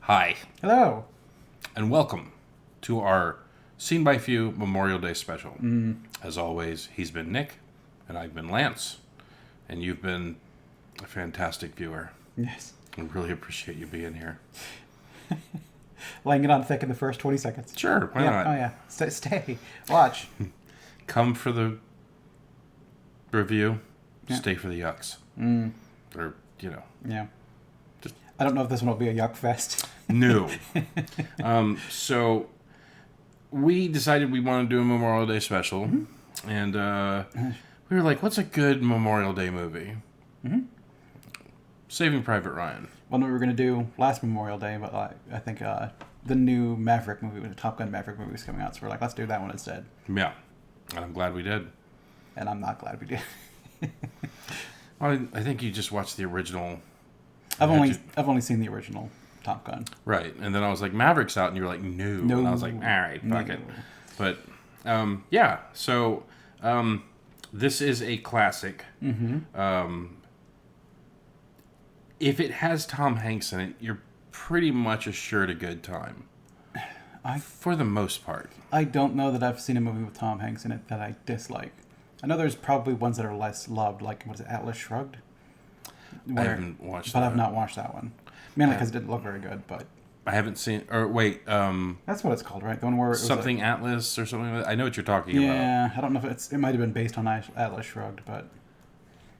Hi, Hello. and welcome to our Seen by Few Memorial Day special. As always, he's been Nick, and I've been Lance, and you've been a fantastic viewer. Yes. I really appreciate you being here. Laying it on thick in the first 20 seconds. Sure, why yeah. not? Oh, yeah. Stay. Watch. Come for the review, Yeah. stay for the yucks. Or, Yeah. Just- I don't know if this one will be a yuck fest. no. So, we decided we wanted to do a Memorial Day special, and we were like, what's a good Memorial Day movie? Saving Private Ryan. One we were going to do last Memorial Day, but I think the new Maverick movie, the Top Gun Maverick movie is coming out, so we're like, let's do that one instead. Yeah, and I'm glad we did. And I'm not glad we did. I think you just watched the original. I've only seen the original Top Gun. Right, and then I was like, Maverick's out, and you're like, no. No. And I was like, all right, fuck No. it. But, yeah, so this is a classic. If it has Tom Hanks in it, you're pretty much assured a good time. For the most part. I don't know that I've seen a movie with Tom Hanks in it that I dislike. I know there's probably ones that are less loved, like, what is it, Atlas Shrugged? I haven't watched But that. I've not watched that one. Mainly because it didn't look very good, but... I haven't seen... Or, wait, That's what it's called, right? The one where it was something Atlas or something like that? I know what you're talking about. Yeah, I don't know if it might have been based on Atlas Shrugged, but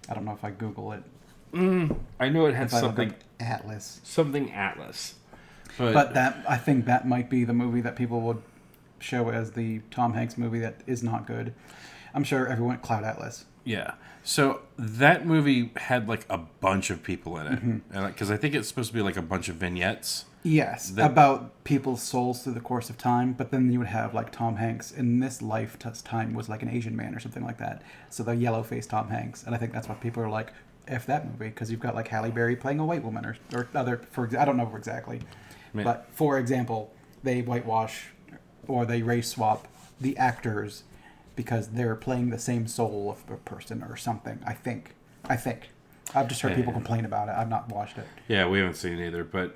I don't know if I Google it. I know it had If I look something... up Atlas. Something Atlas. But I think that might be the movie that people would show as the Tom Hanks movie that is not good. I'm sure everyone... Cloud Atlas. Yeah. So that movie had like a bunch of people in it. And because I think it's supposed to be like a bunch of vignettes. Yes, about people's souls through the course of time, but then you would have like Tom Hanks in this lifetime was like an Asian man or something like that. So the yellow-faced Tom Hanks, and I think that's why people are like, F that movie, because you've got like Halle Berry playing a white woman or other, I don't know exactly. But for example, they whitewash or they race swap the actors because they're playing the same soul of a person or something, I think. I've just heard people complain about it. I've not watched it. Yeah, we haven't seen it either. But,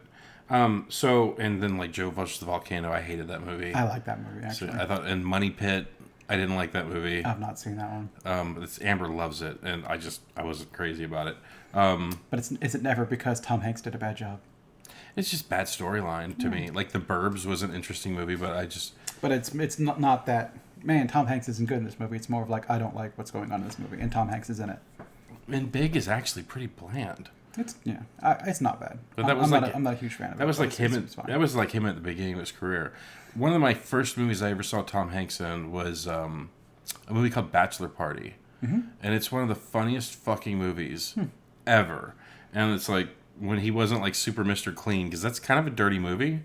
so, and then like Joe vs. the Volcano, I hated that movie. I like that movie, actually. So I thought, and Money Pit, I didn't like that movie. I've not seen that one. It's Amber loves it, and I wasn't crazy about it. But is it never because Tom Hanks did a bad job? It's just bad storyline to me. Like The Burbs was an interesting movie, but But it's not that. Man, Tom Hanks isn't good in this movie. It's more of like I don't like what's going on in this movie, and Tom Hanks is in it. And Big is actually pretty bland. It's not bad. But that was I'm not a huge fan of it. That was like him. It's fine. That was like him at the beginning of his career. One of my first movies I ever saw Tom Hanks in was a movie called Bachelor Party, and it's one of the funniest fucking movies ever. And it's like when he wasn't like super Mr. Clean, because that's kind of a dirty movie,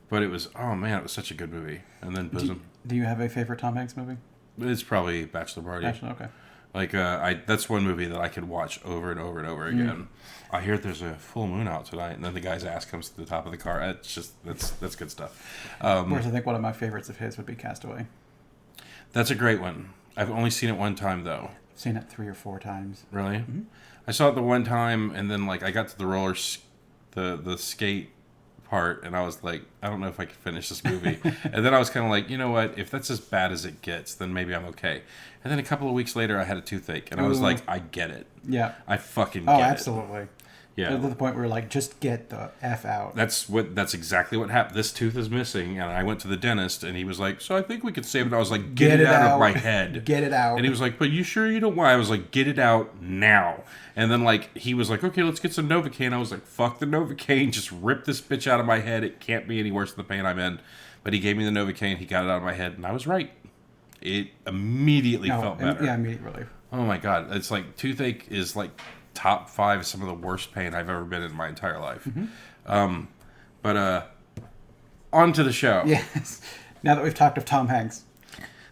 but it was it was such a good movie. And then bosom. Do you have a favorite Tom Hanks movie? It's probably Bachelor Party. Actually, okay. Like that's one movie that I could watch over and over and over again. I hear there's a full moon out tonight, and then the guy's ass comes to the top of the car. It's just that's good stuff. Whereas I think one of my favorites of his would be Castaway. That's a great one. I've only seen it one time though. I've seen it 3 or 4 times. Really? I saw it the one time, and then like I got to the skate part, and I was like, I don't know if I could finish this movie. And then I was kind of like, you know what? If that's as bad as it gets, then maybe I'm okay. And then a couple of weeks later, I had a toothache, and I was like, I get it. Yeah. I fucking get it. Oh, absolutely. Yeah. To the point where like, just get the F out. That's exactly what happened. This tooth is missing, and I went to the dentist, and he was like, so I think we could save it. I was like, get it out of my head. Get it out. And he was like, but you sure you don't want? I was like, get it out now. And then like he was like, okay, let's get some Novocaine. I was like, fuck the Novocaine, just rip this bitch out of my head. It can't be any worse than the pain I'm in. But he gave me the Novocaine. He got it out of my head, and I was right. It immediately felt better. Yeah, immediate relief. Oh my god, it's like toothache is like top 5 some of the worst pain I've ever been in my entire life. But on to the show. Yes. Now that we've talked of Tom Hanks.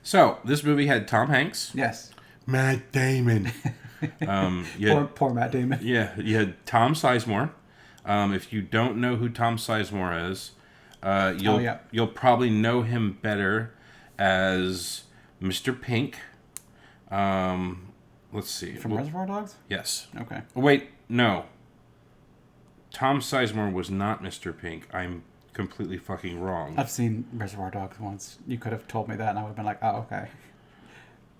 So this movie had Tom Hanks, Yes. Matt Damon. Poor Matt Damon. Yeah, you had Tom Sizemore. If you don't know who Tom Sizemore is, you'll probably know him better as Mr. Pink. Let's see. From Reservoir Dogs? Yes. Okay. Oh, wait, no. Tom Sizemore was not Mr. Pink. I'm completely fucking wrong. I've seen Reservoir Dogs once. You could have told me that, and I would have been like, oh, okay.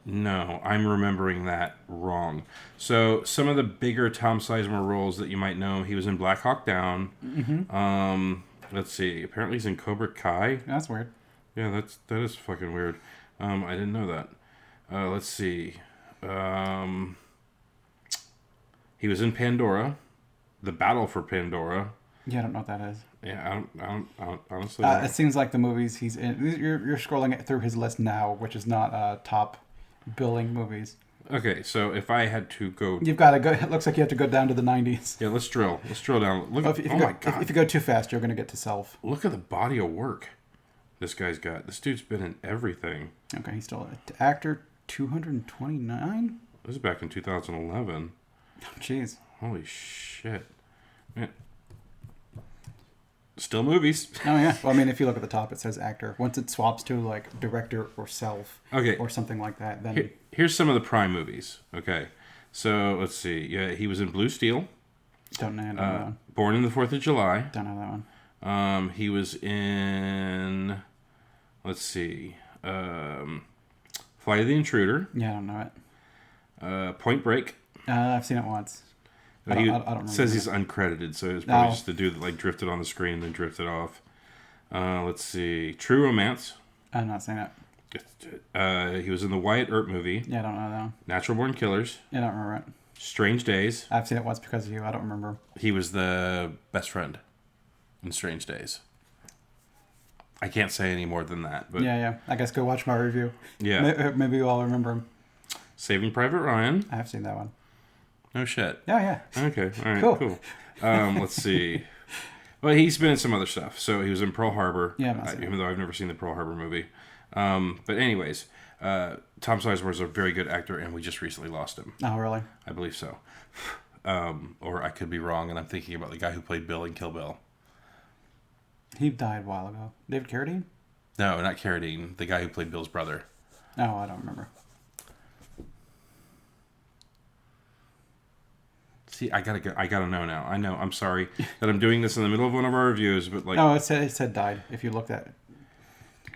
No, I'm remembering that wrong. So some of the bigger Tom Sizemore roles that you might know, he was in Black Hawk Down. Let's see. Apparently he's in Cobra Kai. That's weird. Yeah, that is fucking weird. I didn't know that. Let's see. He was in Pandora, The Battle for Pandora. Yeah, I don't know what that is. Yeah, I don't honestly. It seems like the movies he's in. You're scrolling it through his list now, which is not top billing movies. Okay, so if I had to go, You've got to go. It looks like you have to go down to the 90s. yeah, let's drill down. Look, If you oh go, my god, if you go too fast, you're going to get to Self. look at the body of work this guy's got. This dude's been in everything. Okay, he's still actor 229. This is back in 2011. Oh, jeez. Holy shit, man. Still movies. Oh yeah. Well, I mean, if you look at the top, it says actor. Once it swaps to like director or self, Okay. or something like that, then Here's some of the prime movies. Okay, so let's see. Yeah, he was in Blue Steel. don't know that one. Born in the 4th of July. Don't know that one. He was in, let's see, Flight of the Intruder, Yeah, I don't know it. Point Break. I've seen it once. I He don't remember says that. he's uncredited, so it's probably No. just the dude that like drifted on the screen and then drifted off. Let's see, True Romance. I've not seen it. He was in the Wyatt Earp movie, Yeah, I don't know that one. Natural Born Killers, Yeah, I don't remember it. Strange Days. I've seen it once because of you. I don't remember. He was the best friend in Strange Days. I can't say any more than that, but Yeah. I guess go watch my review. yeah. Maybe I'll remember him. Saving Private Ryan. I have seen that one. No shit. Yeah. Okay, all right, Cool. cool. Let's see. Well, he's been in some other stuff. So he was in Pearl Harbor. Yeah, I've not seen even though I've never seen the Pearl Harbor movie. But anyways, Tom Sizemore is a very good actor, and we just recently lost him. Oh, really? I believe so. Or I could be wrong, and I'm thinking about the guy who played Bill in Kill Bill. He died a while ago. David Carradine? No, not Carradine. The guy who played Bill's brother. Oh, I don't remember. See, I gotta know now. I know. I'm sorry that I'm doing this in the middle of one of our reviews, but like, No, it said died. If you look at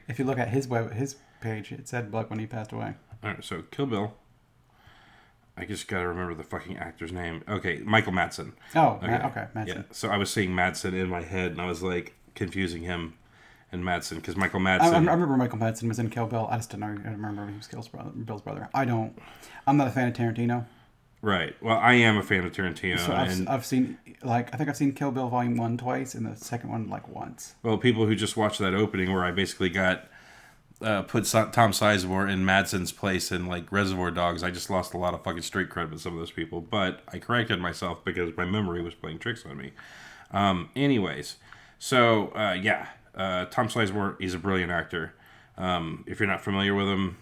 his page, it said like when he passed away. all right. So Kill Bill. I just gotta remember the fucking actor's name. Okay, Michael Madsen. Oh, okay, Madsen. Yeah. So I was saying Madsen in my head, and I was like confusing him and Madsen because Michael Madsen. I remember Michael Madsen was in Kill Bill. I just didn't know. I remember he was Bill's brother. I'm not a fan of Tarantino. Right. Well, I am a fan of Tarantino, So and I've seen I think I've seen Kill Bill Volume 1 twice, and the second one like once. well, people who just watched that opening where I basically got put Tom Sizemore in Madsen's place in like Reservoir Dogs, I just lost a lot of fucking street cred with some of those people. But I corrected myself because my memory was playing tricks on me. Anyways, so Tom Sizemore, he's a brilliant actor. If you're not familiar with him,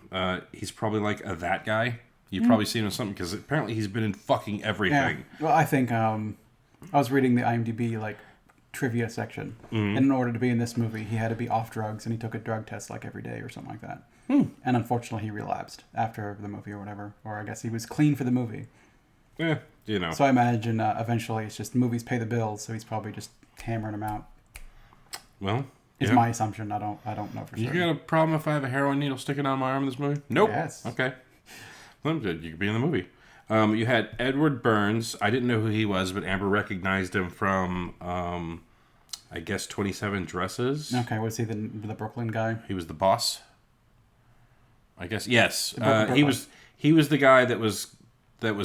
he's probably like that guy. You've probably seen him in something because apparently he's been in fucking everything. Yeah. Well, I think I was reading the IMDb like trivia section, and in order to be in this movie, he had to be off drugs, and he took a drug test like every day or something like that. And unfortunately, he relapsed after the movie or whatever, or I guess he was clean for the movie. Yeah, you know. So I imagine eventually it's just movies pay the bills, so he's probably just hammering them out. Well, Is yeah. my assumption. I don't know for You sure. got a problem if I have a heroin needle sticking out my arm in this movie? Nope. Yes. Okay. Well, good. You could be in the movie. You had Edward Burns. I didn't know who he was, but Amber recognized him from, I guess, 27 Dresses. Okay, was he the Brooklyn guy? He was the boss. I guess yes. Brooklyn. He was the guy that was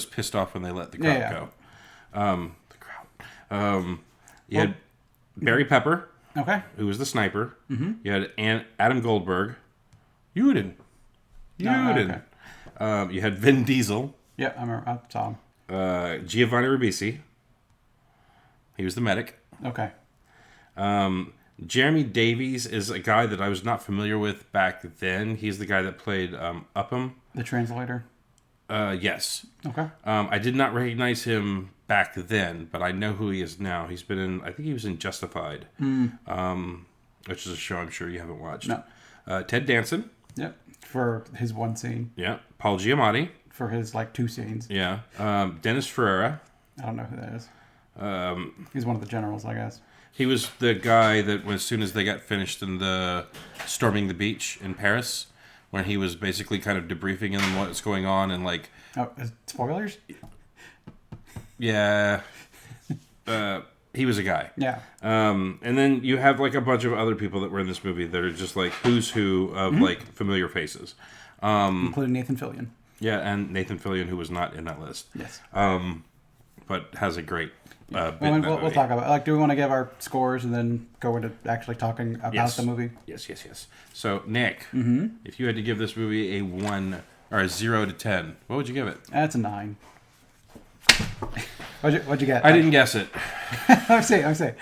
pissed off when they let the crowd Yeah. go. The crowd. You had Barry Pepper, Okay. who was the sniper. Mm-hmm. You had Adam Goldberg. Uden. Okay. You had Vin Diesel. Yeah, I saw him. Giovanni Ribisi. He was the medic. Okay. Jeremy Davies is a guy that I was not familiar with back then. He's the guy that played Upham. The translator. Yes. Okay. I did not recognize him back then, but I know who he is now. He's been in, I think he was in Justified, which is a show I'm sure you haven't watched. No. Ted Danson. Yep. For his one scene. Yeah. Paul Giamatti. For his like two scenes. Yeah. Dennis Ferreira. I don't know who that is. He's one of the generals, I guess. He was the guy that, as soon as they got finished in the storming the beach in Paris, when he was basically kind of debriefing them what's going on and like, Oh, spoilers? yeah, he was a guy. Yeah. And then you have like a bunch of other people that were in this movie that are just like who's who of like familiar faces. Including Nathan Fillion. Yeah, and Nathan Fillion, who was not in that list. Yes. But has a great bit Well, in that we'll movie. talk about it. Like, do we want to give our scores and then go into actually talking about Yes. the movie? Yes. So, Nick, if you had to give this movie a 1 or a 0 to 10, what would you give it? That's a 9. What'd you get? I didn't guess it. I'm saying.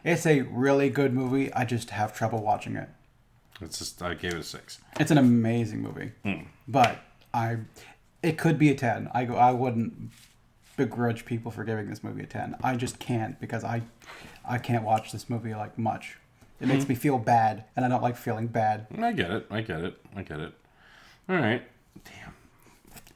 It's a really good movie. I just have trouble watching it. I gave it a 6. It's an amazing movie, but it could be a 10. I wouldn't begrudge people for giving this movie a 10. I just can't because I can't watch this movie like much. It makes me feel bad, and I don't like feeling bad. I get it. All right. Damn.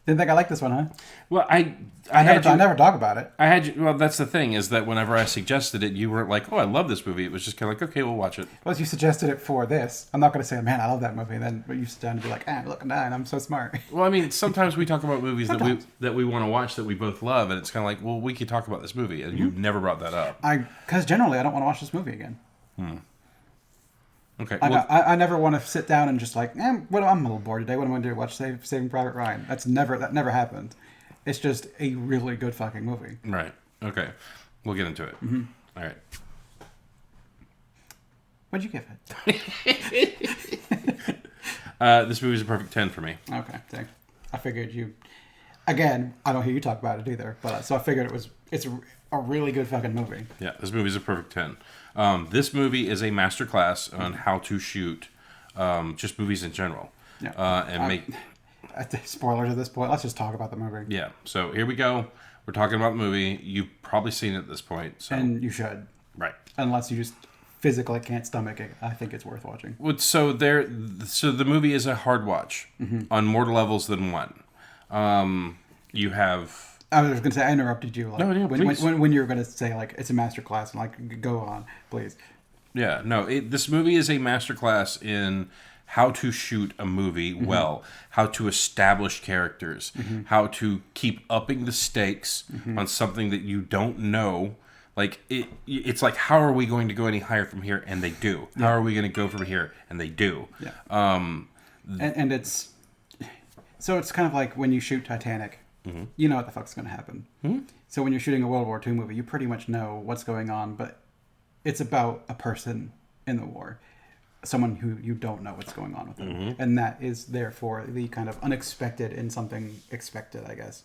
Didn't think I liked this one, huh? Well, I never talk about it. well, that's the thing, is that whenever I suggested it, you weren't like, oh, I love this movie. It was just kind of like, okay, we'll watch it. Well, you suggested it for this. I'm not going to say, man, I love that movie. And then you sit down and be like, look at that, I'm so smart. Well, I mean, sometimes we talk about movies Sometimes. that we want to watch that we both love, and it's kind of like, well, we could talk about this movie, and you've never brought that up. Because generally, I don't want to watch this movie again. Okay. I never want to sit down and just like, I'm a little bored today. What am I going to do? Watch Saving Private Ryan? That never happened. It's just a really good fucking movie. Right. Okay. We'll get into it. All right. What'd you give it? This movie's a perfect 10 for me. Okay, thanks. I figured you. Again, I don't hear you talk about it either, but so I figured it's a really good fucking movie. Yeah, this movie's a perfect 10. This movie is a masterclass on how to shoot just movies in general. Yeah. Spoilers at this point. Let's just talk about the movie. Yeah, so here we go. We're talking about the movie. You've probably seen it at this point. So. And you should. Right. Unless you just physically can't stomach it. I think it's worth watching. So the movie is a hard watch on more levels than one. You have... I was going to say, I interrupted you. Like, No, please. when you were going to say, like, it's a masterclass, and, like, go on, please. Yeah, no, this movie is a masterclass in how to shoot a movie well, how to establish characters, how to keep upping the stakes on something that you don't know. Like, it's like, how are we going to go any higher from here? And they do. How are we going to go from here? And they do. Yeah. And it's... So it's kind of like when you shoot Titanic. You know what the fuck's going to happen. So when you're shooting a World War II movie, you pretty much know what's going on, but it's about a person in the war. Someone who you don't know what's going on with them. And that is therefore the kind of unexpected in something expected, I guess.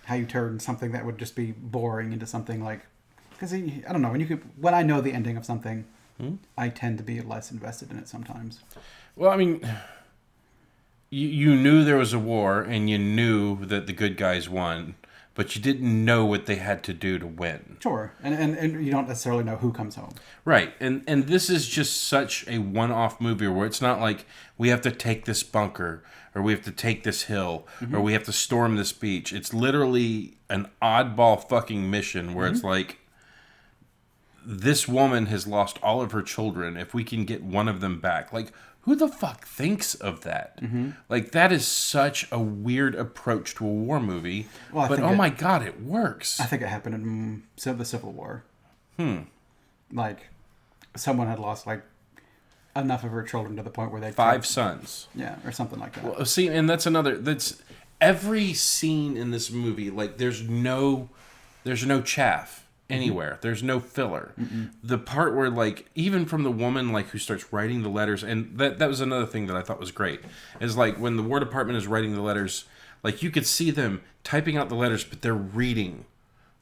How you turn something that would just be boring into something like... Because, I don't know, when I know the ending of something, I tend to be less invested in it sometimes. Well, I mean... You knew there was a war, and you knew that the good guys won, but you didn't know what they had to do to win. Sure, and you don't necessarily know who comes home. Right, and this is just such a one-off movie where it's not like we have to take this bunker, or we have to take this hill, or we have to storm this beach. It's literally an oddball fucking mission where it's like, this woman has lost all of her children. If we can get one of them back, like... Who the fuck thinks of that? Like, that is such a weird approach to a war movie. Well, but, my God, it works. I think it happened in the Civil War. Like, someone had lost, like, enough of her children to the point where they... 5 sons. Yeah, or something like that. Well, see, and that's... Every scene in this movie, like, there's no chaff anywhere. There's no filler. The part where, like, even from the woman, like, who starts writing the letters, and that was another thing that I thought was great, is like when the War Department is writing the letters, like, you could see them typing out the letters, but they're reading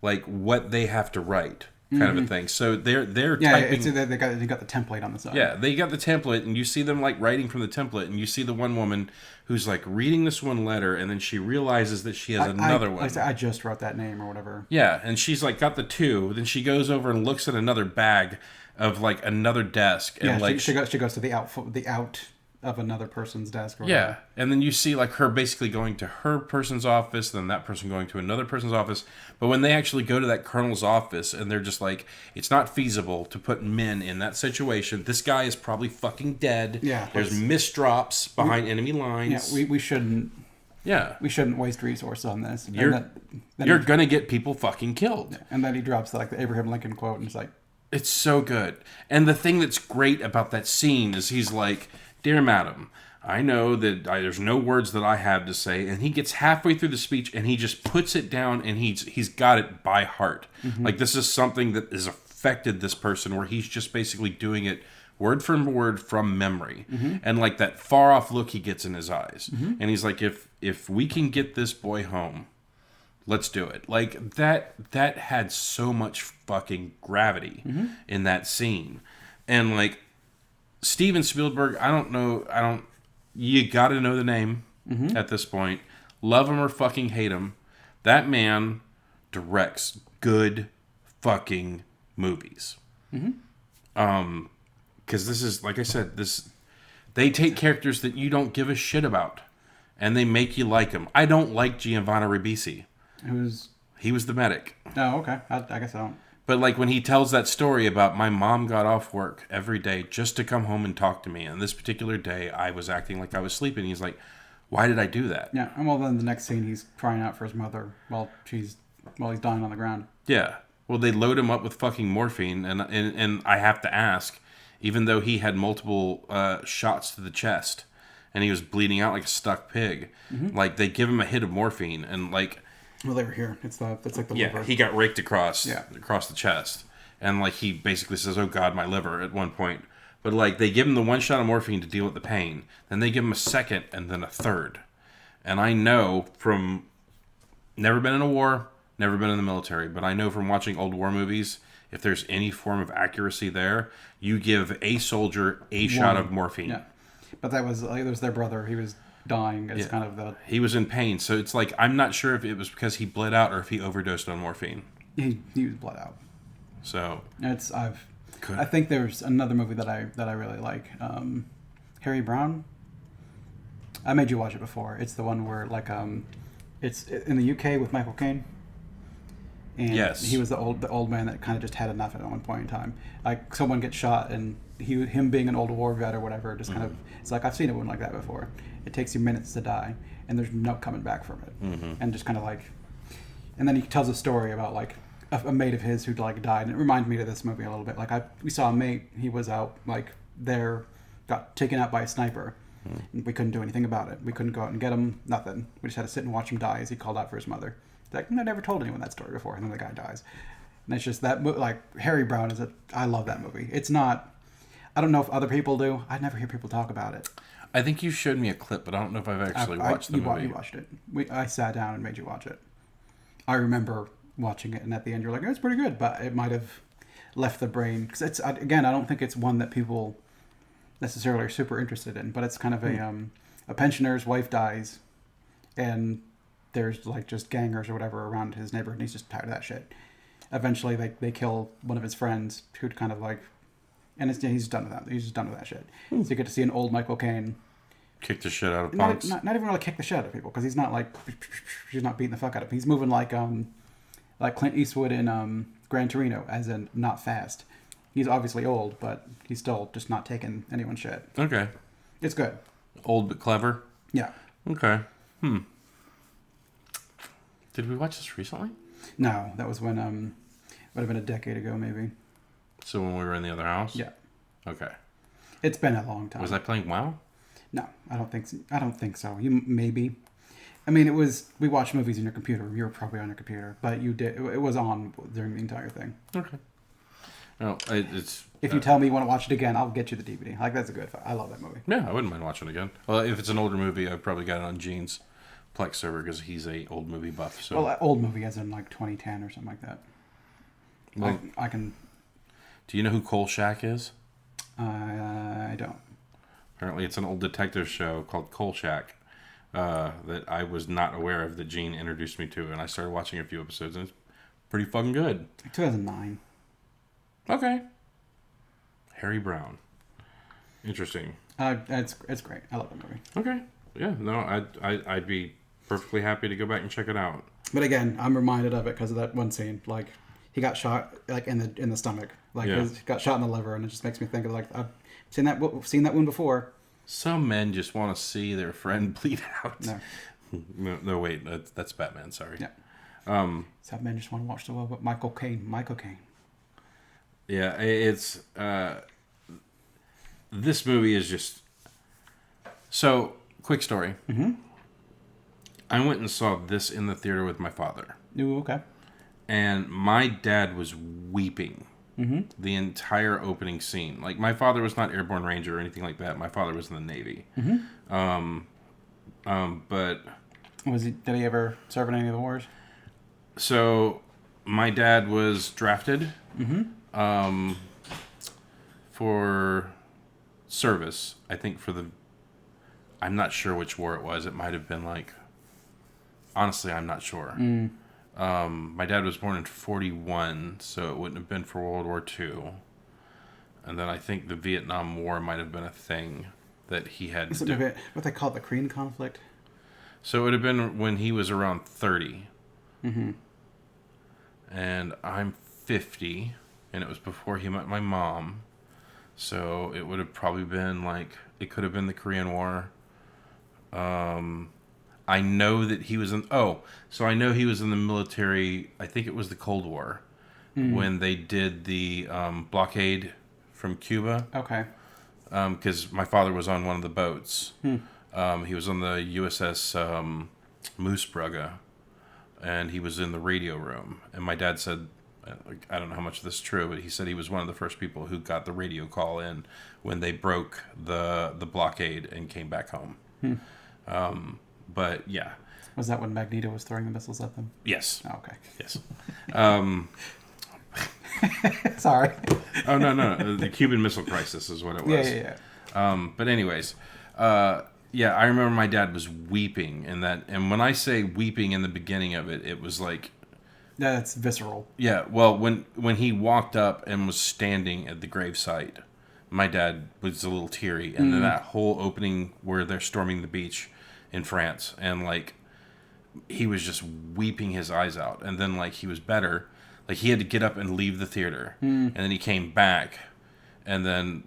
like what they have to write, kind of a thing. So they're typing. They got the template on the side. Yeah, they got the template, and you see them like writing from the template, and you see the one woman who's like reading this one letter, and then she realizes that she has another one. I just wrote that name or whatever. Yeah, and she's like got the 2. Then she goes over and looks at another bag of like another desk, and Yeah, like she goes to the out of another person's desk. Or Yeah, whatever. and then you see like her basically going to her person's office, then that person going to another person's office. But when they actually go to that colonel's office, and they're just like, it's not feasible to put men in that situation. This guy is probably fucking dead. Yeah, there's misdrops behind enemy lines. Yeah, we shouldn't. Yeah, We shouldn't waste resources on this. you're gonna get people fucking killed. And then he drops like the Abraham Lincoln quote, and it's like, It's so good. And the thing that's great about that scene is he's like, "Dear madam, I know that there's no words that I have to say," and he gets halfway through the speech and he just puts it down and he's got it by heart. Like this is something that has affected this person where he's just basically doing it word from word from memory. And like that far off look he gets in his eyes. And he's like, if we can get this boy home, let's do it. Like that had so much fucking gravity in that scene. And like Steven Spielberg, you got to know the name at this point. Love him or fucking hate him. That man directs good fucking movies. Because this is, like I said, they take characters that you don't give a shit about and they make you like them. I don't like Giovanni Ribisi. He was the medic. oh, okay. I guess I don't. But like when he tells that story about my mom got off work every day just to come home and talk to me, and this particular day I was acting like I was sleeping. He's like, "Why did I do that?" Yeah, and well, then the next scene, he's crying out for his mother while he's dying on the ground. Yeah. Well, they load him up with fucking morphine, and I have to ask, even though he had multiple shots to the chest, and he was bleeding out like a stuck pig, like they give him a hit of morphine, and like. Well, they were here. That's like the liver. He got raked across Yeah. across the chest, and like he basically says, "Oh God, my liver," at one point. But like they give him the one shot of morphine to deal with the pain, then they give him a second, and then a third. And I know from never been in a war, never been in the military, but I know from watching old war movies, if there's any form of accuracy there, you give a soldier a shot of morphine. Yeah, but that was it was their brother. He was dying. It's kind of the He was in pain, so it's like I'm not sure if it was because he bled out or if he overdosed on morphine. he was bled out. So I think there's another movie that I really like. Harry Brown. I made you watch it before. It's the one where like it's in the UK with Michael Caine. And yes, he was the old man that kind of just had enough at one point in time. Like someone gets shot, and him being an old war vet or whatever, just kind of it's like I've seen a wound like that before. It takes you minutes to die, and there's no coming back from it. And just kind of like, and then he tells a story about like a mate of his who like died, and it reminded me of this movie a little bit. Like we saw a mate, he was out like there, got taken out by a sniper. And we couldn't do anything about it. We couldn't go out and get him. Nothing. We just had to sit and watch him die as he called out for his mother. It's like I never told anyone that story before, and then the guy dies. And it's just that like Harry Brown I love that movie. It's not. I don't know if other people do. I never hear people talk about it. I think you showed me a clip, but I don't know if I've actually watched the movie. You watched it. I sat down and made you watch it. I remember watching it, and at the end you're like, "Oh, it's pretty good," but it might have left the brain because it's again. I don't think it's one that people necessarily are super interested in, but it's kind of a pensioner's wife dies, and there's like just gangers or whatever around his neighborhood, and he's just tired of that shit. Eventually, they kill one of his friends who'd kind of like, and he's done with that. He's just done with that shit. So you get to see an old Michael Caine kick the shit out of punks. Not even really kick the shit out of people because he's not like he's not beating the fuck out of them. He's moving like Clint Eastwood in Gran Torino, as in not fast. He's obviously old, but he's still just not taking anyone's shit. Okay. It's good. Old but clever? Yeah. Okay. Did we watch this recently? No, that was when would have been a decade ago maybe. So when we were in the other house? Yeah. Okay. It's been a long time. Was I playing WoW? No, I don't think so. I don't think so. You maybe. I mean, we watched movies on your computer. You were probably on your computer, but you did. It was on during the entire thing. Okay. No, it's. If you tell me you want to watch it again, I'll get you the DVD. Like that's a good. I love that movie. Yeah, I wouldn't mind watching it again. Well, if it's an older movie, I've probably got it on Gene's Plex server because he's a old movie buff. So. Well, old movie as in like 2010 or something like that. Well, I can. Do you know who Kolchak is? I don't. Apparently, it's an old detective show called Kolchak that I was not aware of that Gene introduced me to, and I started watching a few episodes, and it's pretty fucking good. 2009. Okay. Harry Brown. Interesting. It's great. I love the movie. Okay. Yeah. No, I'd be perfectly happy to go back and check it out. But again, I'm reminded of it because of that one scene. Like he got shot like in the stomach. Like Yeah. he got shot in the liver, and it just makes me think of like I've seen that wound before. Some men just want to see their friend bleed out. No. No, wait. That's Batman. Sorry. Yeah. Um. Some men just want to watch the world, but Michael Caine. Yeah. It's. This movie is just. So, quick story. Mm-hmm. I went and saw this in the theater with my father. Ooh, okay. And my dad was weeping the entire opening scene. Like, my father was not Airborne Ranger or anything like that. My father was in the Navy. But Did he ever serve in any of the wars? so my dad was drafted for service. I think I'm not sure which war it was. It might have been like. Honestly, I'm not sure. My dad was born in 1941, so it wouldn't have been for World War II. And then I think the Vietnam War might have been a thing that he had to do. What they call it, the Korean conflict? So it would have been when he was around 30. Mm-hmm. And I'm 50, and it was before he met my mom. So it would have probably been like, it could have been the Korean War. I know that he was I know he was in the military. I think it was the Cold War when they did the blockade from Cuba. Okay. Because my father was on one of the boats. He was on the USS Moose Brugge, and he was in the radio room. And my dad said, I don't know how much of this is true, but he said he was one of the first people who got the radio call in when they broke the blockade and came back home. But yeah. Was that when Magneto was throwing the missiles at them? Yes. Oh, okay. Yes. Sorry. Oh, no. The Cuban Missile Crisis is what it was. Yeah. But anyways, yeah, I remember my dad was weeping in that. And when I say weeping in the beginning of it, it was like... Yeah, that's visceral. Yeah, well, when he walked up and was standing at the gravesite, my dad was a little teary. And then that whole opening where they're storming the beach in France, and like he was just weeping his eyes out, and then like he was better, like he had to get up and leave the theater, and then he came back, and then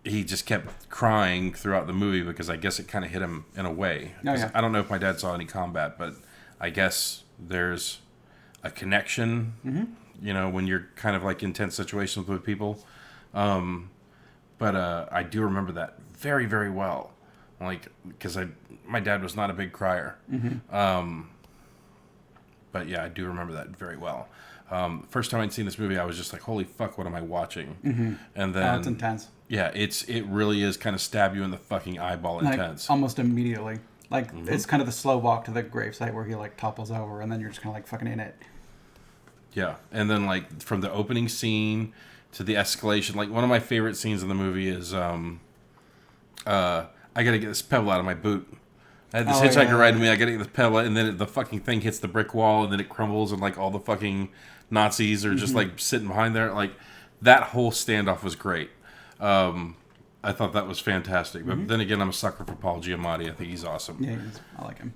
he just kept crying throughout the movie because I guess it kind of hit him in a way. Oh, yeah. I don't know if my dad saw any combat, but I guess there's a connection, when you're kind of like in tense situations with people. But I do remember that very, very well. Like, because my dad was not a big crier. But yeah, I do remember that very well. First time I'd seen this movie, I was just like, holy fuck, what am I watching? And then... it's intense. Yeah, it really is kind of stab you in the fucking eyeball intense. Almost immediately. Like, it's kind of the slow walk to the gravesite where he, like, topples over, and then you're just kind of, like, fucking in it. Yeah, and then, like, from the opening scene to the escalation, like, one of my favorite scenes in the movie is, I gotta get this pebble out of my boot. I had this hitchhiker riding me. I gotta get this pebble, and then the fucking thing hits the brick wall, and then it crumbles, and like all the fucking Nazis are just like sitting behind there. Like that whole standoff was great. I thought that was fantastic. But then again, I'm a sucker for Paul Giamatti. I think he's awesome. Yeah, I like him.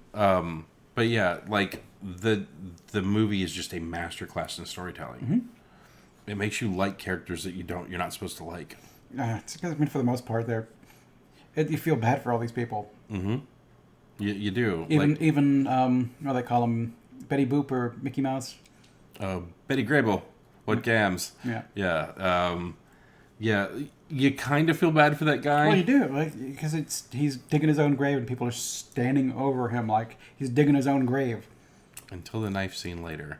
But yeah, like the movie is just a masterclass in storytelling. It makes you like characters that you're not supposed to like. It's because, I mean, for the most part, you feel bad for all these people. You do. Even what do they call them? Betty Boop or Mickey Mouse? Betty Grable. What gams? Yeah. Yeah. Yeah. You kind of feel bad for that guy. Well, you do, like, because he's digging his own grave and people are standing over him like he's digging his own grave. Until the knife scene later.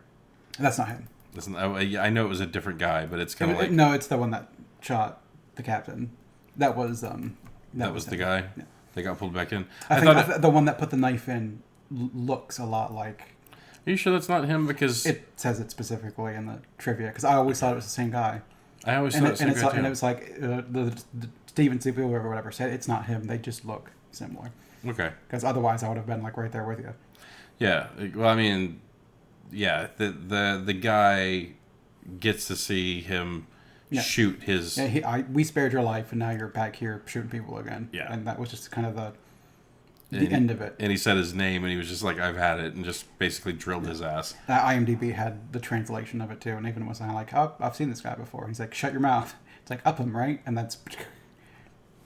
That's not him. I know it was a different guy, but it's kind of like... No, it's the one that shot the captain. That was... That was the guy? Yeah. They got pulled back in? I think the one that put the knife in looks a lot like... Are you sure that's not him? Because... It says it specifically in the trivia, because I always thought it was the same guy. I always thought it was the same guy, too. And it was like the Steven Spielberg or whatever said it's not him. They just look similar. Okay. Because otherwise I would have been like right there with you. Yeah. Well, I mean... Yeah. The guy gets to see him shoot his. Yeah, we spared your life, and now you're back here shooting people again. Yeah. And that was just kind of the end of it. And he said his name, and he was just like, "I've had it," and just basically drilled his ass. IMDb had the translation of it too, and even was like, "Oh, I've seen this guy before." He's like, "Shut your mouth." It's like Upham, right? And that's.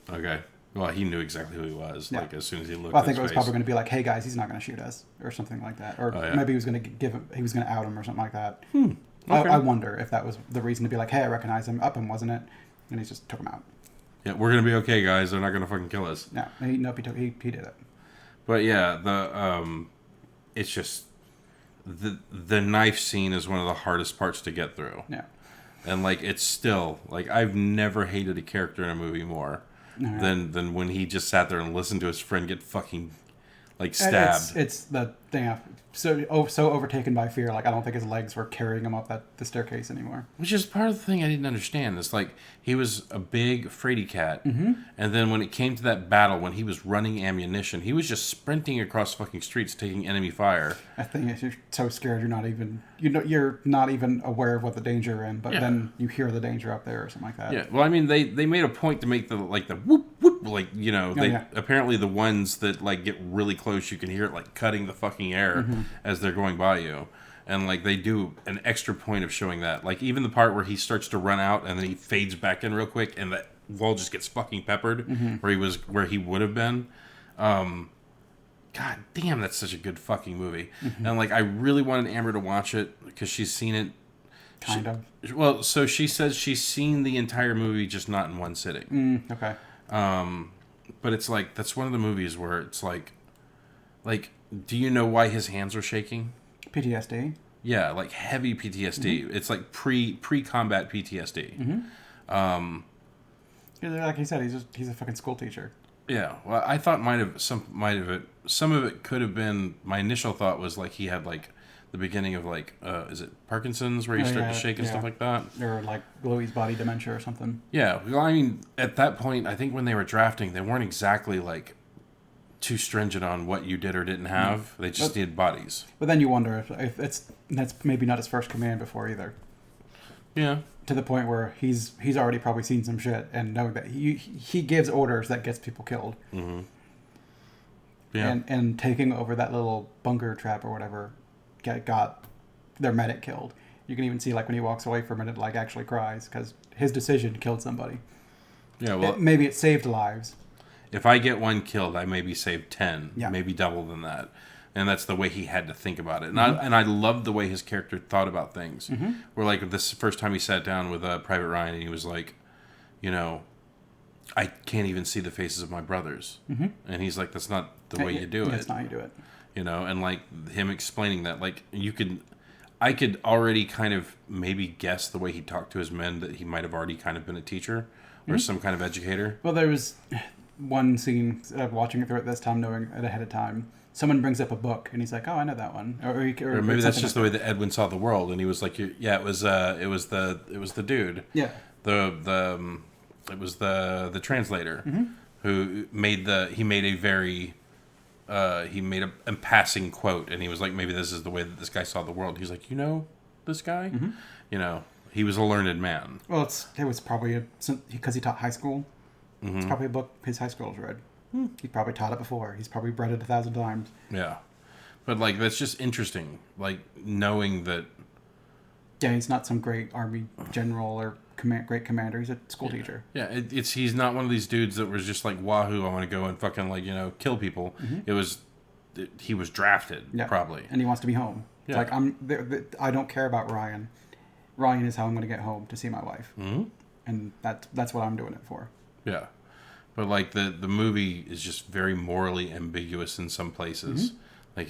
Okay. Well, he knew exactly who he was. Yeah. Like as soon as he looked. Well, I at think his it was face. probably going to be like, "Hey guys, he's not going to shoot us," or something like that, or maybe he was going to he was going to out him or something like that. Okay. I wonder if that was the reason to be like, "Hey, I recognize him." Upham, wasn't it? And he just took him out. Yeah, we're gonna be okay, guys. They're not gonna fucking kill us. No, he did it. But yeah, it's just the knife scene is one of the hardest parts to get through. Yeah. And like it's still like I've never hated a character in a movie more than when he just sat there and listened to his friend get fucking like stabbed. It's the thing. So overtaken by fear, like I don't think his legs were carrying him up the staircase anymore. Which is part of the thing I didn't understand. It's like he was a big fraidy cat, and then when it came to that battle, when he was running ammunition, he was just sprinting across fucking streets, taking enemy fire. I think you're so scared you're not even aware of what the danger you're in, but then you hear the danger up there or something like that. Yeah, well, I mean, they made a point to make the whoop whoop, like apparently the ones that like get really close, you can hear it like cutting the fucking air as they're going by you, and like they do an extra point of showing that, like even the part where he starts to run out and then he fades back in real quick and the wall just gets fucking peppered where he would have been. God damn, that's such a good fucking movie, and like I really wanted Amber to watch it because she's seen it. Kind of. Well, so she says she's seen the entire movie, just not in one sitting. Okay. But it's like that's one of the movies where it's like, do you know why his hands are shaking? PTSD. Yeah, like heavy PTSD. It's like pre-combat PTSD. Like he said, he's a fucking school teacher. Yeah. Well, I thought some of it could have been. My initial thought was like he had like the beginning of like is it Parkinson's where you start to shake and stuff like that, or like Louis' body dementia or something. Yeah. Well, I mean, at that point, I think when they were drafting, they weren't exactly like too stringent on what you did or didn't have. They just needed bodies. But then you wonder if that's maybe not his first command before either. Yeah. To the point where he's already probably seen some shit and know that he gives orders that gets people killed. Mm-hmm. Yeah. And taking over that little bunker trap or whatever got their medic killed. You can even see like when he walks away for a minute, like actually cries because his decision killed somebody. Yeah. Well, maybe it saved lives. If I get one killed, I maybe save 10, maybe double than that. And that's the way he had to think about it. And I loved the way his character thought about things. Where like this first time he sat down with Private Ryan and he was like, you know, I can't even see the faces of my brothers. And he's like, that's not the way you do it. That's not how you do it. You know, and like him explaining that, like I could already kind of maybe guess the way he talked to his men that he might have already kind of been a teacher or some kind of educator. Well, there was one scene watching it through at this time, knowing it ahead of time. Someone brings up a book, and he's like, "Oh, I know that one." Or maybe that's just the way that Edwin saw the world, and he was like, "Yeah, it was the dude." Yeah. It was the translator who made a passing quote, and he was like, "Maybe this is the way that this guy saw the world." He's like, "You know, this guy, you know, he was a learned man." Well, it was probably because he taught high school. It's probably a book his high schoolers read. He probably taught it before. He's probably read it 1,000 times. Yeah, but like that's just interesting. Like knowing that. Yeah, he's not some great army general or great commander. He's a school teacher. Yeah, he's not one of these dudes that was just like, "Wahoo! I want to go and fucking like kill people." He was drafted probably, and he wants to be home. Yeah. It's like I don't care about Ryan. Ryan is how I'm going to get home to see my wife, and that's what I'm doing it for. Yeah. But like the movie is just very morally ambiguous in some places. Like,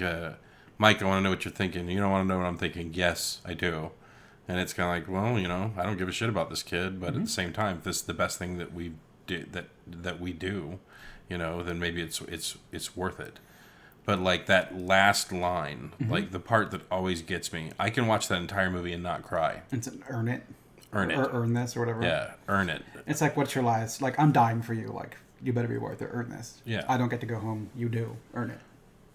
Mike, I want to know what you're thinking. You don't want to know what I'm thinking. Yes, I do. And it's kind of like, well, I don't give a shit about this kid, but at the same time, if this is the best thing that we do, that we do, then maybe it's worth it. But like that last line, like the part that always gets me, I can watch that entire movie and not cry. It's an earn it. Earn it. Or earn this or whatever. Yeah, earn it. It's like, what's your last? Like, I'm dying for you. Like, you better be worth it. Earn this. Yeah. I don't get to go home. You do. Earn it.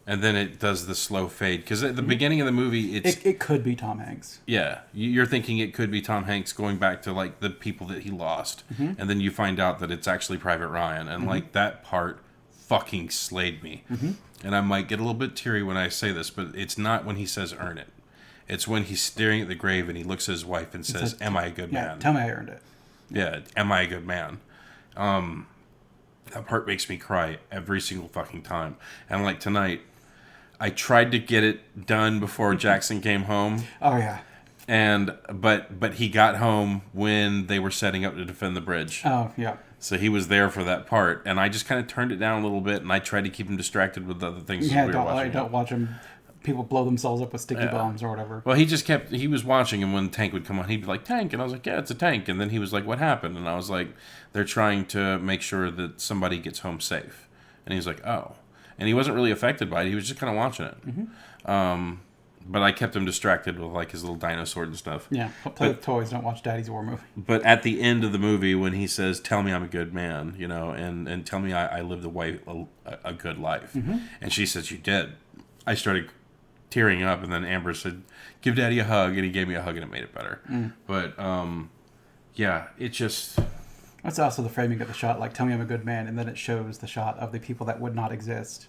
and then it does the slow fade. Because at the beginning of the movie, It could be Tom Hanks. yeah, you're thinking it could be Tom Hanks going back to like the people that he lost, and then you find out that it's actually Private Ryan, and like that part fucking slayed me. And I might get a little bit teary when I say this, but it's not when he says "earn it." It's when he's staring at the grave and he looks at his wife and says, "Am I a good Yeah, man?" tell me I earned it. Yeah, am I a good man? That part makes me cry every single fucking time. And like tonight, I tried to get it done before Jackson came home, Oh yeah. and but he got home when they were setting up to defend the bridge. Oh yeah. So he was there for that part, and I just kind of turned it down a little bit, and I tried to keep him distracted with other things. Yeah, we were watching. don't watch them. People blow themselves up with sticky bombs or whatever. Well, he was watching, and when the tank would come on, he'd be like, "Tank," and I was like, "Yeah, it's a tank." And then he was like, "What happened?" And I was like, "They're trying to make sure that somebody gets home safe." And he was like, "Oh," and he wasn't really affected by it. He was just kind of watching it. But I kept him distracted with like his little dinosaur and stuff. Yeah, play with toys. Don't watch Daddy's War movie. But at the end of the movie, when he says, "Tell me I'm a good man," and tell me I lived a good life, and she says, "You did," I started tearing up, and then Amber said, "Give Daddy a hug," and he gave me a hug, and it made it better. But yeah, it just. That's also the framing of the shot, like "Tell me I'm a good man," and then it shows the shot of the people that would not exist